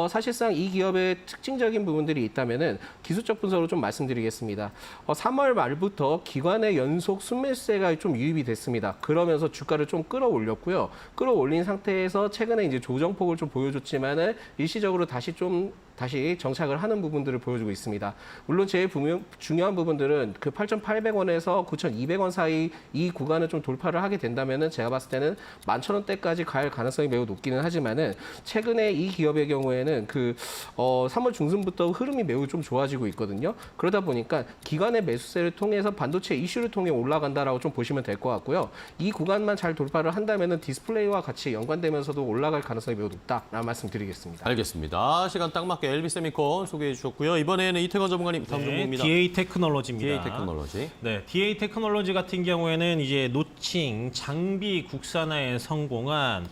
사실상 이 기업의 특징적인 부분들이 있다면은 기술적 분석으로 좀 말씀드리겠습니다. 3월 말부터 기관의 연속 순매수세가 좀 유입이 됐습니다. 그러면서 주가를 좀 끌어올렸고요. 끌어올린 상태에서 최근에 이제 조정폭을 좀 보여줬지만은 일시적으로 다시 정착을 하는 부분들을 보여주고 있습니다. 물론 제일 중요한 부분들은 그 8,800원에서 9,200원 사이 이 구간을 좀 돌파를 하게 된다면은 제가 봤을 때는 11,000원대까지 갈 가능성이 매우 높기는 하지만은 최근에 이 기업의 경우에는 그 3월 중순부터 흐름이 매우 좀 좋아지고 있거든요. 그러다 보니까 기관의 매수세를 통해서 반도체 이슈를 통해 올라간다라고 좀 보시면 될 것 같고요. 이 구간만 잘 돌파를 한다면은 디스플레이와 같이 연관되면서도 올라갈 가능성이 매우 높다라는 말씀 드리겠습니다. 알겠습니다. 시간 딱 맞게 LB 세미콘 소개해 주셨고요. 이번에는 이태건 전문가님 다음 종목입니다. DA 테크놀로지입니다. DA 테크놀로지. 네, DA 테크놀로지 같은 경우에는 이제 노칭 장비 국산화에 성공한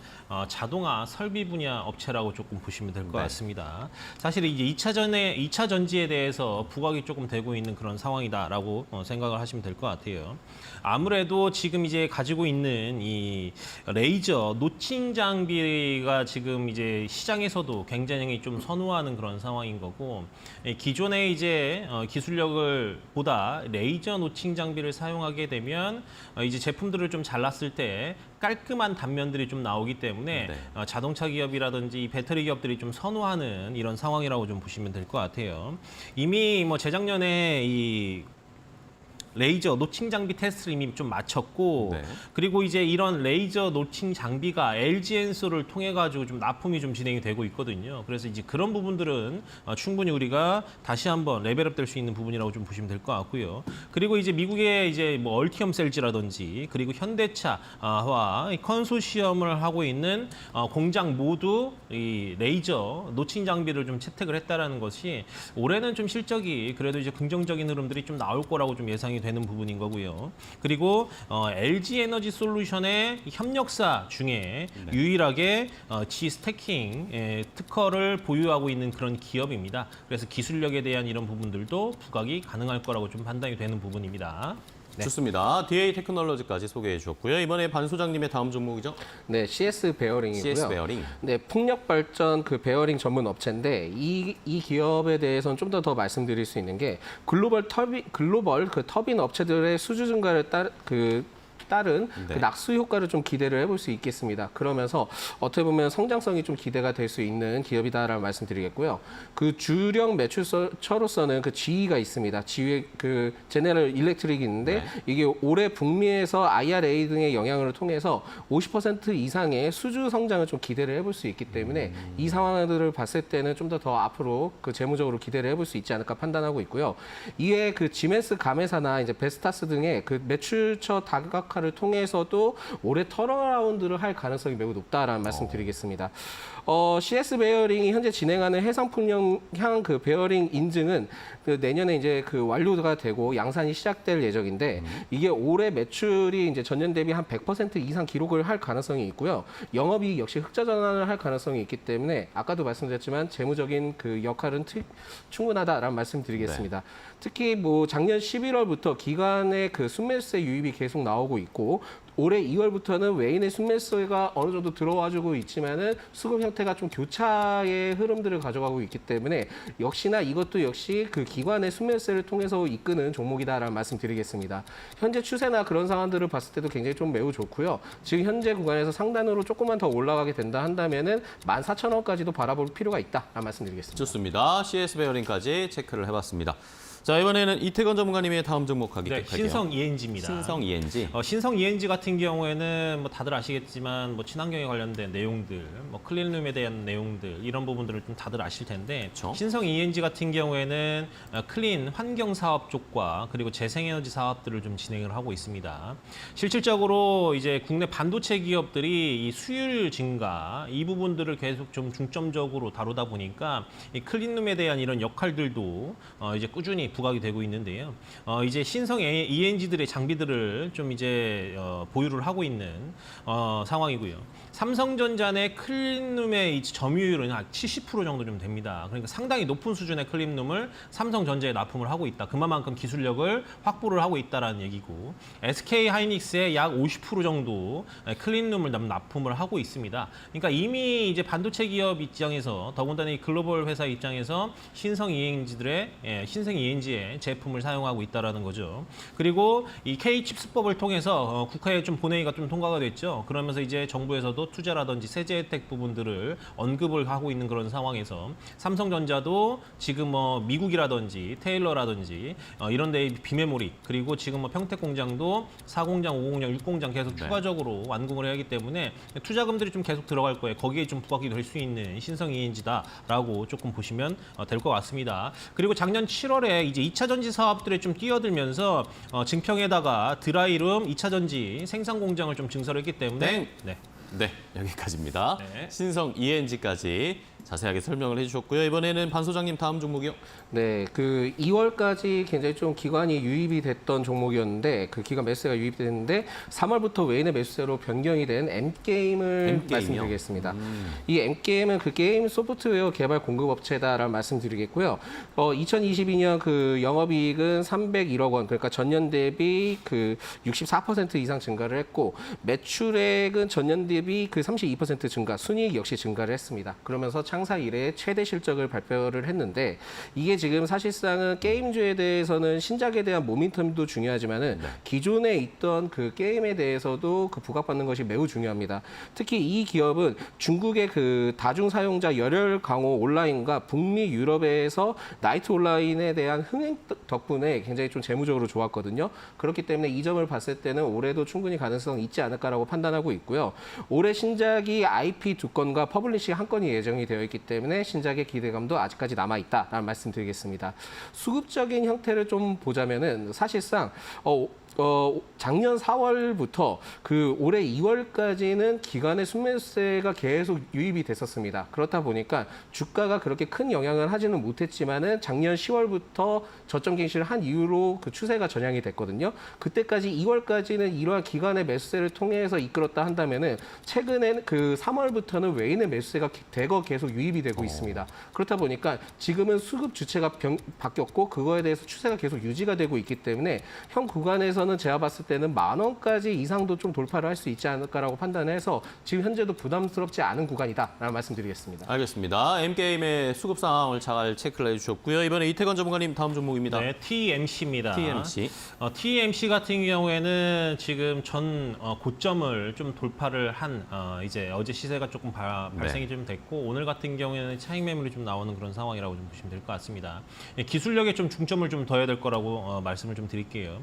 자동화 설비 분야 업체라고 조금 보시면 될 것 네. 같습니다. 사실 이제 2차 전지에 대해서 부각이 조금 되고 있는 그런 상황이다라고 생각을 하시면 될 것 같아요. 아무래도 지금 이제 가지고 있는 이 레이저 노칭 장비가 지금 이제 시장에서도 굉장히 좀 선호하는 그런 상황인 거고, 기존의 이제 기술력을 보다 레이저 노칭 장비를 사용하게 되면 이제 제품들을 좀 잘랐을 때 깔끔한 단면들이 좀 나오기 때문에 네. 자동차 기업이라든지 배터리 기업들이 좀 선호하는 이런 상황이라고 좀 보시면 될 것 같아요. 이미 뭐 재작년에 이 레이저 노칭 장비 테스트를 이미 좀 마쳤고, 네. 그리고 이제 이런 레이저 노칭 장비가 LG 엔소를 통해 가지고 좀 납품이 좀 진행이 되고 있거든요. 그래서 이제 그런 부분들은 충분히 우리가 다시 한번 레벨업 될 수 있는 부분이라고 좀 보시면 될 것 같고요. 그리고 이제 미국의 이제 뭐 얼티엄 셀즈라든지 그리고 현대차와 컨소시엄을 하고 있는 공장 모두 이 레이저 노칭 장비를 좀 채택을 했다라는 것이 올해는 좀 실적이 그래도 이제 긍정적인 흐름들이 좀 나올 거라고 좀 예상이 되는 부분인 거고요. 그리고 LG 에너지 솔루션의 협력사 중에 유일하게 G 스태킹 특허를 보유하고 있는 그런 기업입니다. 그래서 기술력에 대한 이런 부분들도 부각이 가능할 거라고 좀 판단이 되는 부분입니다. 네. 좋습니다. DA 테크놀로지까지 소개해 주셨고요. 이번에 반 소장님의 다음 종목이죠? 네, CS 베어링이고요. CS 베어링. 네, 풍력 발전 그 베어링 전문 업체인데 이 기업에 대해서는 좀 더 말씀드릴 수 있는 게 글로벌 그 터빈 업체들의 수주 증가를 따른 네. 그 낙수 효과를 좀 기대를 해볼 수 있겠습니다. 그러면서 어떻게 보면 성장성이 좀 기대가 될 수 있는 기업이다라는 말씀드리겠고요. 그 주력 매출처로서는 그 GE가 있습니다. GE 그 제네럴 일렉트릭이 있는데 네. 이게 올해 북미에서 IRA 등의 영향을 통해서 50% 이상의 수주 성장을 좀 기대를 해볼 수 있기 때문에 이 상황들을 봤을 때는 좀 더 앞으로 그 재무적으로 기대를 해볼 수 있지 않을까 판단하고 있고요. 이에 그 지멘스 가메사나 이제 베스타스 등의 그 매출처 다각화를 통해서도 올해 턴어라운드를 할 가능성이 매우 높다라는 말씀드리겠습니다. CS 베어링이 현재 진행하는 해상풍력향 그 베어링 인증은 그 내년에 이제 그 완료가 되고 양산이 시작될 예정인데 이게 올해 매출이 이제 전년 대비 한 100% 이상 기록을 할 가능성이 있고요. 영업이익 역시 흑자 전환을 할 가능성이 있기 때문에 아까도 말씀드렸지만 재무적인 그 역할은 충분하다라는 말씀드리겠습니다. 특히 뭐 작년 11월부터 기관의 그 순매수세 유입이 계속 나오고 있고 올해 2월부터는 외인의 순매수가 어느 정도 들어와주고 있지만은 수급 형태가 좀 교차의 흐름들을 가져가고 있기 때문에 역시나 이것도 역시 그 기관의 순매수세를 통해서 이끄는 종목이다라는 말씀드리겠습니다. 현재 추세나 그런 상황들을 봤을 때도 굉장히 좀 매우 좋고요. 지금 현재 구간에서 상단으로 조금만 더 올라가게 된다 한다면은 14,000원까지도 바라볼 필요가 있다라는 말씀드리겠습니다. 좋습니다. CS 베어링까지 체크를 해봤습니다. 자, 이번에는 이태건 전문가님의 다음 종목 가겠게요. 신성 ENG입니다. 신성 ENG. 신성 ENG 같은 경우에는 뭐 다들 아시겠지만 뭐 친환경에 관련된 내용들, 뭐 클린룸에 대한 내용들 이런 부분들을 좀 다들 아실 텐데 그렇죠. 신성 ENG 같은 경우에는 클린 환경 사업 쪽과 그리고 재생에너지 사업들을 좀 진행을 하고 있습니다. 실질적으로 이제 국내 반도체 기업들이 이 수율 증가 이 부분들을 계속 좀 중점적으로 다루다 보니까 이 클린룸에 대한 이런 역할들도 이제 꾸준히 부각이 되고 있는데요. 이제 신성 ENG들의 장비들을 좀 이제 보유를 하고 있는 상황이고요. 삼성전자 내 클린룸의 점유율은 한 70% 정도 좀 됩니다. 그러니까 상당히 높은 수준의 클린룸을 삼성전자에 납품을 하고 있다. 그만큼 기술력을 확보를 하고 있다라는 얘기고, SK 하이닉스의 약 50% 정도 클린룸을 납품을 하고 있습니다. 그러니까 이미 이제 반도체 기업 입장에서 더군다나 이 글로벌 회사 입장에서 신성 ENG의 제품을 사용하고 있다라는 거죠. 그리고 이 K-칩스법을 통해서 국회에 좀 본회의가 좀 통과가 됐죠. 그러면서 이제 정부에서도 투자라든지 세제 혜택 부분들을 언급을 하고 있는 그런 상황에서 삼성전자도 지금 뭐 미국이라든지 테일러라든지 이런 데의 비메모리 그리고 지금 뭐 평택 공장도 4공장, 5공장, 6공장 계속 추가적으로 완공을 해야 하기 때문에 투자금들이 좀 계속 들어갈 거예요. 거기에 좀 부각이 될 수 있는 신성 ENG다라고 조금 보시면 될 것 같습니다. 그리고 작년 7월에 이제 2차 전지 사업들에 좀 뛰어들면서 증평에다가 드라이룸 2차 전지 생산 공장을 좀 증설했기 때문에 네, 여기까지입니다. 네. 신성 ENG까지 자세하게 설명을 해주셨고요. 이번에는 반 소장님 다음 종목이요. 네, 그 2월까지 굉장히 좀 기관이 유입이 됐던 종목이었는데 그 기관 매수세가 유입이 됐는데 3월부터 외인의 매수세로 변경이 된 M게임을 M게임이요? 말씀드리겠습니다. 이 M게임은 그 게임 소프트웨어 개발 공급업체다라는 말씀드리겠고요. 2022년 그 영업이익은 301억 원, 그러니까 전년 대비 그 64% 이상 증가를 했고 매출액은 전년 대비 그 32% 증가, 순이익 역시 증가를 했습니다. 그러면서 창사 이래 최대 실적을 발표를 했는데 이게 지금 사실상은 게임주에 대해서는 신작에 대한 모멘텀도 중요하지만은 기존에 있던 그 게임에 대해서도 그 부각받는 것이 매우 중요합니다. 특히 이 기업은 중국의 그 다중 사용자 열혈 강호 온라인과 북미 유럽에서 나이트 온라인에 대한 흥행 덕분에 굉장히 좀 재무적으로 좋았거든요. 그렇기 때문에 이 점을 봤을 때는 올해도 충분히 가능성이 있지 않을까라고 판단하고 있고요. 올해 신작이 IP 2건과 퍼블리싱 1건이 예정이 되어 있기 때문에 신작의 기대감도 아직까지 남아있다라는 말씀드리겠습니다. 수급적인 형태를 좀 보자면은 사실상 작년 4월부터 그 올해 2월까지는 기관의 순매수세가 계속 유입이 됐었습니다. 그렇다 보니까 주가가 그렇게 큰 영향을 하지는 못했지만은 작년 10월부터 저점 갱신을 한 이후로 그 추세가 전향이 됐거든요. 그때까지 2월까지는 이러한 기관의 매수세를 통해서 이끌었다 한다면은 최근에 그 3월부터는 외인의 매수세가 대거 계속 유입이 되고 있습니다. 그렇다 보니까 지금은 수급 주체가 바뀌었고 그거에 대해서 추세가 계속 유지가 되고 있기 때문에 현 구간에서는 제가 봤을 때는 10,000원까지 이상도 좀 돌파를 할 수 있지 않을까라고 판단해서 지금 현재도 부담스럽지 않은 구간이다라는 말씀드리겠습니다. 알겠습니다. M게임의 수급 상황을 잘 체크를 해주셨고요. 이번에 이태건 전문가님 다음 종목입니다. 네, TMC입니다. TMC. TMC 같은 경우에는 지금 전 고점을 좀 돌파를 한 이제 어제 시세가 조금 발생이 좀 됐고 오늘 같은 경우에는 차익 매물이 좀 나오는 그런 상황이라고 좀 보시면 될 것 같습니다. 기술력에 좀 중점을 좀 둬야 될 거라고 말씀을 좀 드릴게요.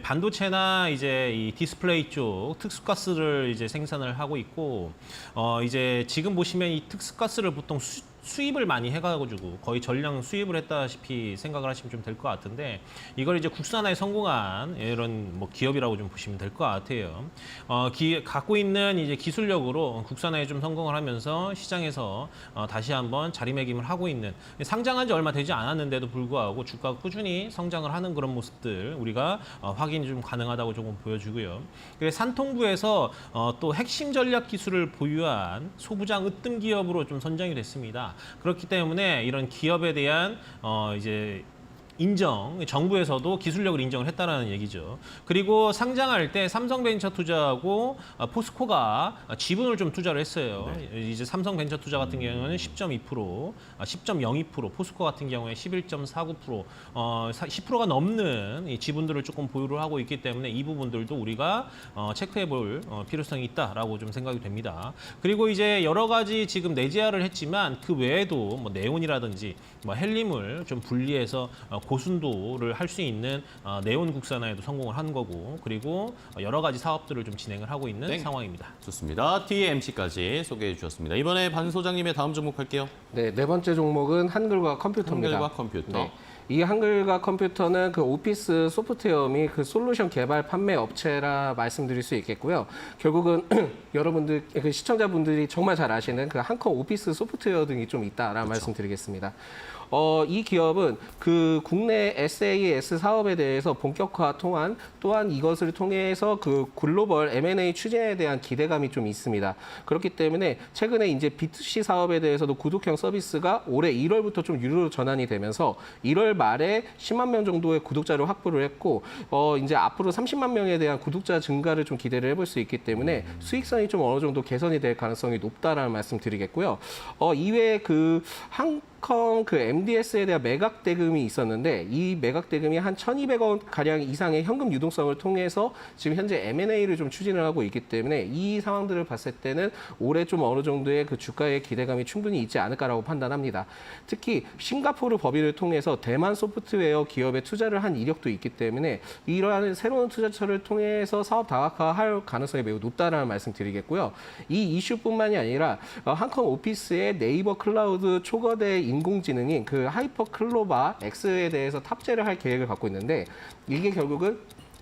반도체나 이제 이 디스플레이 쪽 특수가스를 이제 생산을 하고 있고 이제 지금 보시면 이 특수가스를 보통 수입을 많이 해가지고 거의 전량 수입을 했다시피 생각을 하시면 좀 될 것 같은데 이걸 이제 국산화에 성공한 이런 뭐 기업이라고 좀 보시면 될 것 같아요. 갖고 있는 이제 기술력으로 국산화에 좀 성공을 하면서 시장에서 다시 한번 자리매김을 하고 있는 상장한 지 얼마 되지 않았는데도 불구하고 주가가 꾸준히 성장을 하는 그런 모습들 우리가 확인이 좀 가능하다고 조금 보여주고요. 그래서 산통부에서 또 핵심 전략 기술을 보유한 소부장 으뜸 기업으로 좀 선정이 됐습니다. 그렇기 때문에 이런 기업에 대한 이제 인정, 정부에서도 기술력을 인정을 했다라는 얘기죠. 그리고 상장할 때 삼성벤처투자하고 포스코가 지분을 좀 투자를 했어요. 네. 이제 삼성벤처투자 같은 경우는 10.2%, 10.02%, 포스코 같은 경우에 11.49%, 10%가 넘는 이 지분들을 조금 보유를 하고 있기 때문에 이 부분들도 우리가 체크해볼 필요성이 있다라고 좀 생각이 됩니다. 그리고 이제 여러 가지 지금 내재화를 했지만 그 외에도 뭐 네온이라든지 뭐 헬륨을 좀 분리해서 고순도를 할 수 있는 네온 국산화에도 성공을 한 거고 그리고 여러 가지 사업들을 좀 진행을 하고 있는 상황입니다. 좋습니다. TMC까지 소개해 주셨습니다. 이번에 반 소장님의 다음 종목 할게요. 네, 네 번째 종목은 한글과 컴퓨터입니다. 한글과 컴퓨터. 네. 이 한글과 컴퓨터는 그 오피스 소프트웨어 및 그 솔루션 개발 판매 업체라 말씀드릴 수 있겠고요. 결국은 여러분들, 그 시청자분들이 정말 잘 아시는 그 한컴 오피스 소프트웨어 등이 좀 있다라는 그렇죠. 말씀드리겠습니다. 이 기업은 그 국내 SAS 사업에 대해서 본격화 또한 이것을 통해서 그 글로벌 M&A 추진에 대한 기대감이 좀 있습니다. 그렇기 때문에 최근에 이제 B2C 사업에 대해서도 구독형 서비스가 올해 1월부터 좀 유료로 전환이 되면서 1월 말에 10만 명 정도의 구독자를 확보를 했고 이제 앞으로 30만 명에 대한 구독자 증가를 좀 기대를 해볼 수 있기 때문에 수익성이 좀 어느 정도 개선이 될 가능성이 높다라는 말씀 드리겠고요. 이외에 그 한컴 그 MDS에 대한 매각 대금이 있었는데 이 매각 대금이 한 1,200원 가량 이상의 현금 유동성을 통해서 지금 현재 M&A를 좀 추진을 하고 있기 때문에 이 상황들을 봤을 때는 올해 좀 어느 정도의 그 주가의 기대감이 충분히 있지 않을까라고 판단합니다. 특히 싱가포르 법인을 통해서 대만 소프트웨어 기업에 투자를 한 이력도 있기 때문에 이러한 새로운 투자처를 통해서 사업 다각화할 가능성이 매우 높다라는 말씀 드리겠고요. 이 이슈뿐만이 아니라 한컴 오피스의 네이버 클라우드 초거대 인공지능인 그 하이퍼 클로바 X에 대해서 탑재를 할 계획을 갖고 있는데 이게 결국은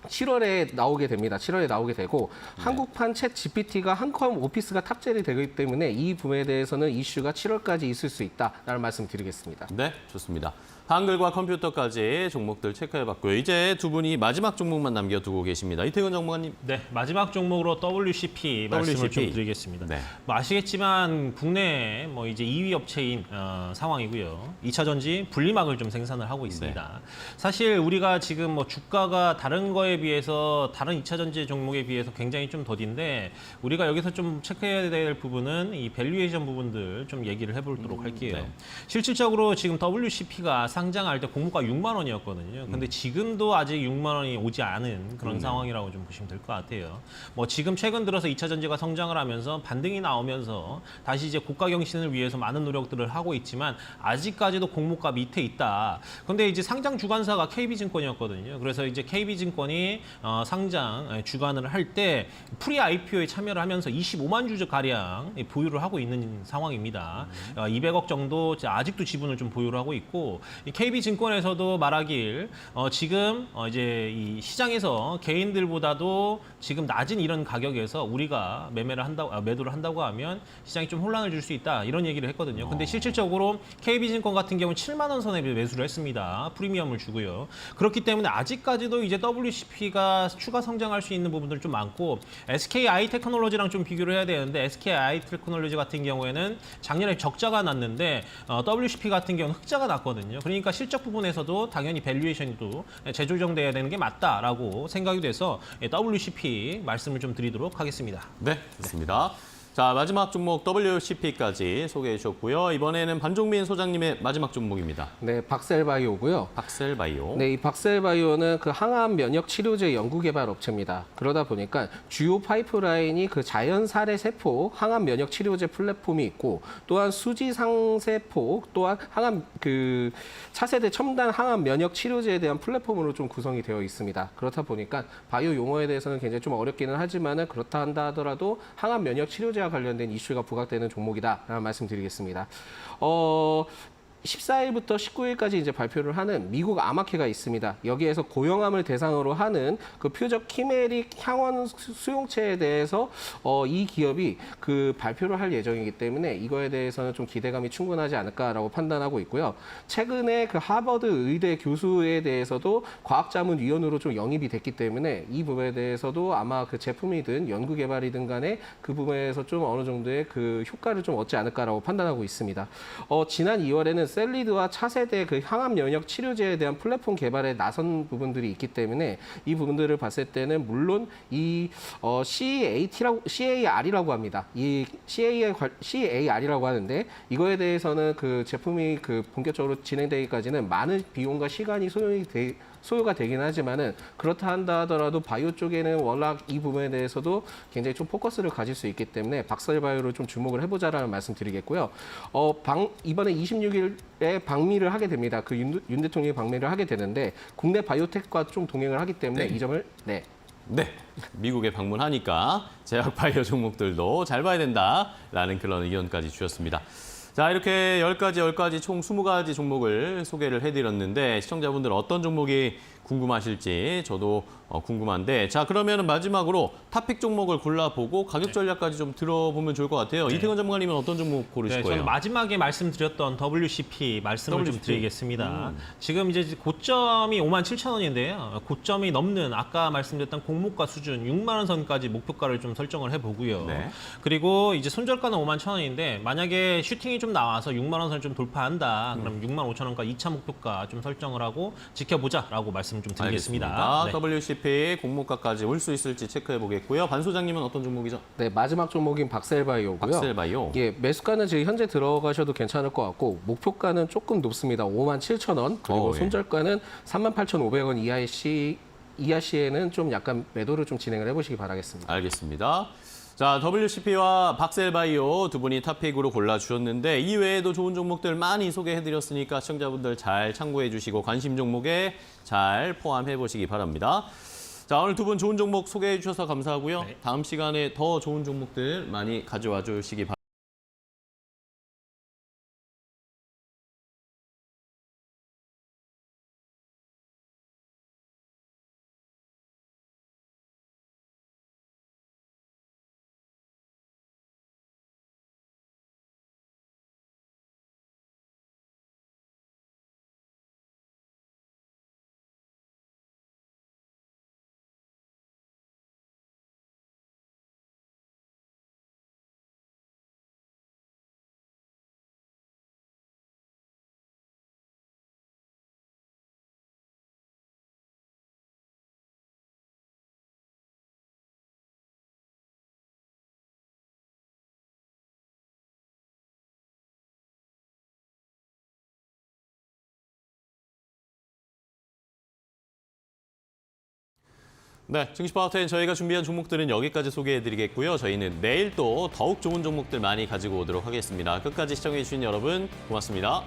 7월에 나오게 됩니다. 7월에 나오게 되고 한국판 챗 GPT가 한컴 오피스가 탑재이 되기 때문에 이 부분에 대해서는 이슈가 7월까지 있을 수 있다라는 말씀 드리겠습니다. 네, 좋습니다. 한글과 컴퓨터까지 종목들 체크해봤고요. 이제 두 분이 마지막 종목만 남겨두고 계십니다. 이태근 전문가님. 네, 마지막 종목으로 WCP 말씀을 좀 드리겠습니다. 네. 뭐 아시겠지만 국내 뭐 이제 2위 업체인 상황이고요. 2차 전지 분리막을 좀 생산을 하고 있습니다. 사실 우리가 지금 뭐 주가가 다른 거에 비해서 다른 2차 전지 종목에 비해서 굉장히 좀 더딘데 우리가 여기서 좀 체크해야 될 부분은 이 밸류에이션 부분들 좀 얘기를 해보도록 할게요. 네. 실질적으로 지금 WCP가 상장할 때 공모가 6만 원이었거든요. 근데 지금도 아직 6만 원이 오지 않은 그런 상황이라고 좀 보시면 될 것 같아요. 뭐 지금 최근 들어서 2차 전지가 성장을 하면서 반등이 나오면서 다시 이제 고가 경신을 위해서 많은 노력들을 하고 있지만 아직까지도 공모가 밑에 있다. 근데 이제 상장 주관사가 KB증권이었거든요. 그래서 이제 KB증권이 상장 주관을 할 때 프리 IPO에 참여를 하면서 25만 주주 가량 보유를 하고 있는 상황입니다. 200억 정도 아직도 지분을 좀 보유를 하고 있고 이 KB증권에서도 말하길 지금 이제 이 시장에서 개인들보다도 지금 낮은 이런 가격에서 우리가 매도를 한다고 하면 시장이 좀 혼란을 줄 수 있다 이런 얘기를 했거든요. 근데 실질적으로 KB증권 같은 경우는 7만 원 선에 매수를 했습니다. 프리미엄을 주고요. 그렇기 때문에 아직까지도 이제 WCP가 추가 성장할 수 있는 부분들 좀 많고 SKI 테크놀로지랑 좀 비교를 해야 되는데 SKI 테크놀로지 같은 경우에는 작년에 적자가 났는데 WCP 같은 경우는 흑자가 났거든요. 그러니까 실적 부분에서도 당연히 밸류에이션도 재조정돼야 되는 게 맞다라고 생각이 돼서 WCP 말씀을 좀 드리도록 하겠습니다. 네, 좋습니다. 자, 마지막 종목 WCP까지 소개해 주셨고요. 이번에는 반종민 소장님의 마지막 종목입니다. 네, 박셀바이오고요. 박셀바이오. 네, 이 박셀바이오는 그 항암 면역 치료제 연구 개발 업체입니다. 그러다 보니까 주요 파이프라인이 그 자연 살해 세포 항암 면역 치료제 플랫폼이 있고 또한 수지 상세포 또한 항암 그 차세대 첨단 항암 면역 치료제에 대한 플랫폼으로 좀 구성이 되어 있습니다. 그렇다 보니까 바이오 용어에 대해서는 굉장히 좀 어렵기는 하지만은 그렇다 한다 하더라도 항암 면역 치료제와 관련된 이슈가 부각되는 종목이다라는 말씀드리겠습니다. 14일부터 19일까지 이제 발표를 하는 미국 아마케가 있습니다. 여기에서 고형암을 대상으로 하는 그 표적 키메릭 향원 수용체에 대해서 이 기업이 그 발표를 할 예정이기 때문에 이거에 대해서는 좀 기대감이 충분하지 않을까라고 판단하고 있고요. 최근에 그 하버드 의대 교수에 대해서도 과학자문위원으로 좀 영입이 됐기 때문에 이 부분에 대해서도 아마 그 제품이든 연구 개발이든 간에 그 부분에서 좀 어느 정도의 그 효과를 좀 얻지 않을까라고 판단하고 있습니다. 지난 2월에는 셀리드와 차세대 그 항암 면역 치료제에 대한 플랫폼 개발에 나선 부분들이 있기 때문에 이 부분들을 봤을 때는 물론 이 CAR이라고 합니다. 이 CAR이라고 하는데 이거에 대해서는 그 제품이 그 본격적으로 진행되기까지는 많은 비용과 시간이 소요가 되긴 하지만은 그렇다 한다 하더라도 바이오 쪽에는 워낙 이 부분에 대해서도 굉장히 좀 포커스를 가질 수 있기 때문에 박셀바이오를 좀 주목을 해보자라는 말씀드리겠고요. 이번에 26일에 방미를 하게 됩니다. 그 윤 대통령이 방미를 하게 되는데 국내 바이오텍과 좀 동행을 하기 때문에 이 점을 네, 미국에 방문하니까 제약 바이오 종목들도 잘 봐야 된다라는 그런 의견까지 주셨습니다. 자, 이렇게 10가지 총 20가지 종목을 소개를 해드렸는데 시청자분들 어떤 종목이 궁금하실지 저도 궁금한데 자, 그러면 마지막으로 탑픽 종목을 골라보고 가격 전략까지 좀 들어보면 좋을 것 같아요. 이태건 전문가님은 어떤 종목 고르실 거예요? 저는 마지막에 말씀드렸던 WCP 말씀을 좀 드리겠습니다. 지금 이제 고점이 57,000원인데요. 고점이 넘는 아까 말씀드렸던 공모가 수준 6만 원 선까지 목표가를 좀 설정을 해보고요. 네. 그리고 이제 손절가는 51,000원인데 만약에 슈팅이 좀 나와서 6만 원 선 좀 돌파한다. 그럼 65,000원가 2차 목표가 좀 설정을 하고 지켜보자라고 말씀 좀 드리겠습니다. 알겠습니다. WCP 공모가까지 올 수 있을지 체크해 보겠고요. 반 소장님은 어떤 종목이죠? 네, 마지막 종목인 박셀바이오고요. 박셀바이오. 예, 매수가는 지금 현재 들어가셔도 괜찮을 것 같고 목표가는 조금 높습니다. 57,000원. 그리고 예. 손절가는 38,500원 이하 시에는 좀 약간 매도를 좀 진행을 해보시기 바라겠습니다. 알겠습니다. 자, WCP와 박셀바이오 두 분이 탑픽으로 골라주셨는데 이외에도 좋은 종목들 많이 소개해드렸으니까 시청자분들 잘 참고해 주시고 관심 종목에 잘 포함해 보시기 바랍니다. 자, 오늘 두 분 좋은 종목 소개해 주셔서 감사하고요. 다음 시간에 더 좋은 종목들 많이 가져와 주시기 바랍니다. 네, 증시 파워텐 저희가 준비한 종목들은 여기까지 소개해드리겠고요. 저희는 내일 또 더욱 좋은 종목들 많이 가지고 오도록 하겠습니다. 끝까지 시청해주신 여러분 고맙습니다.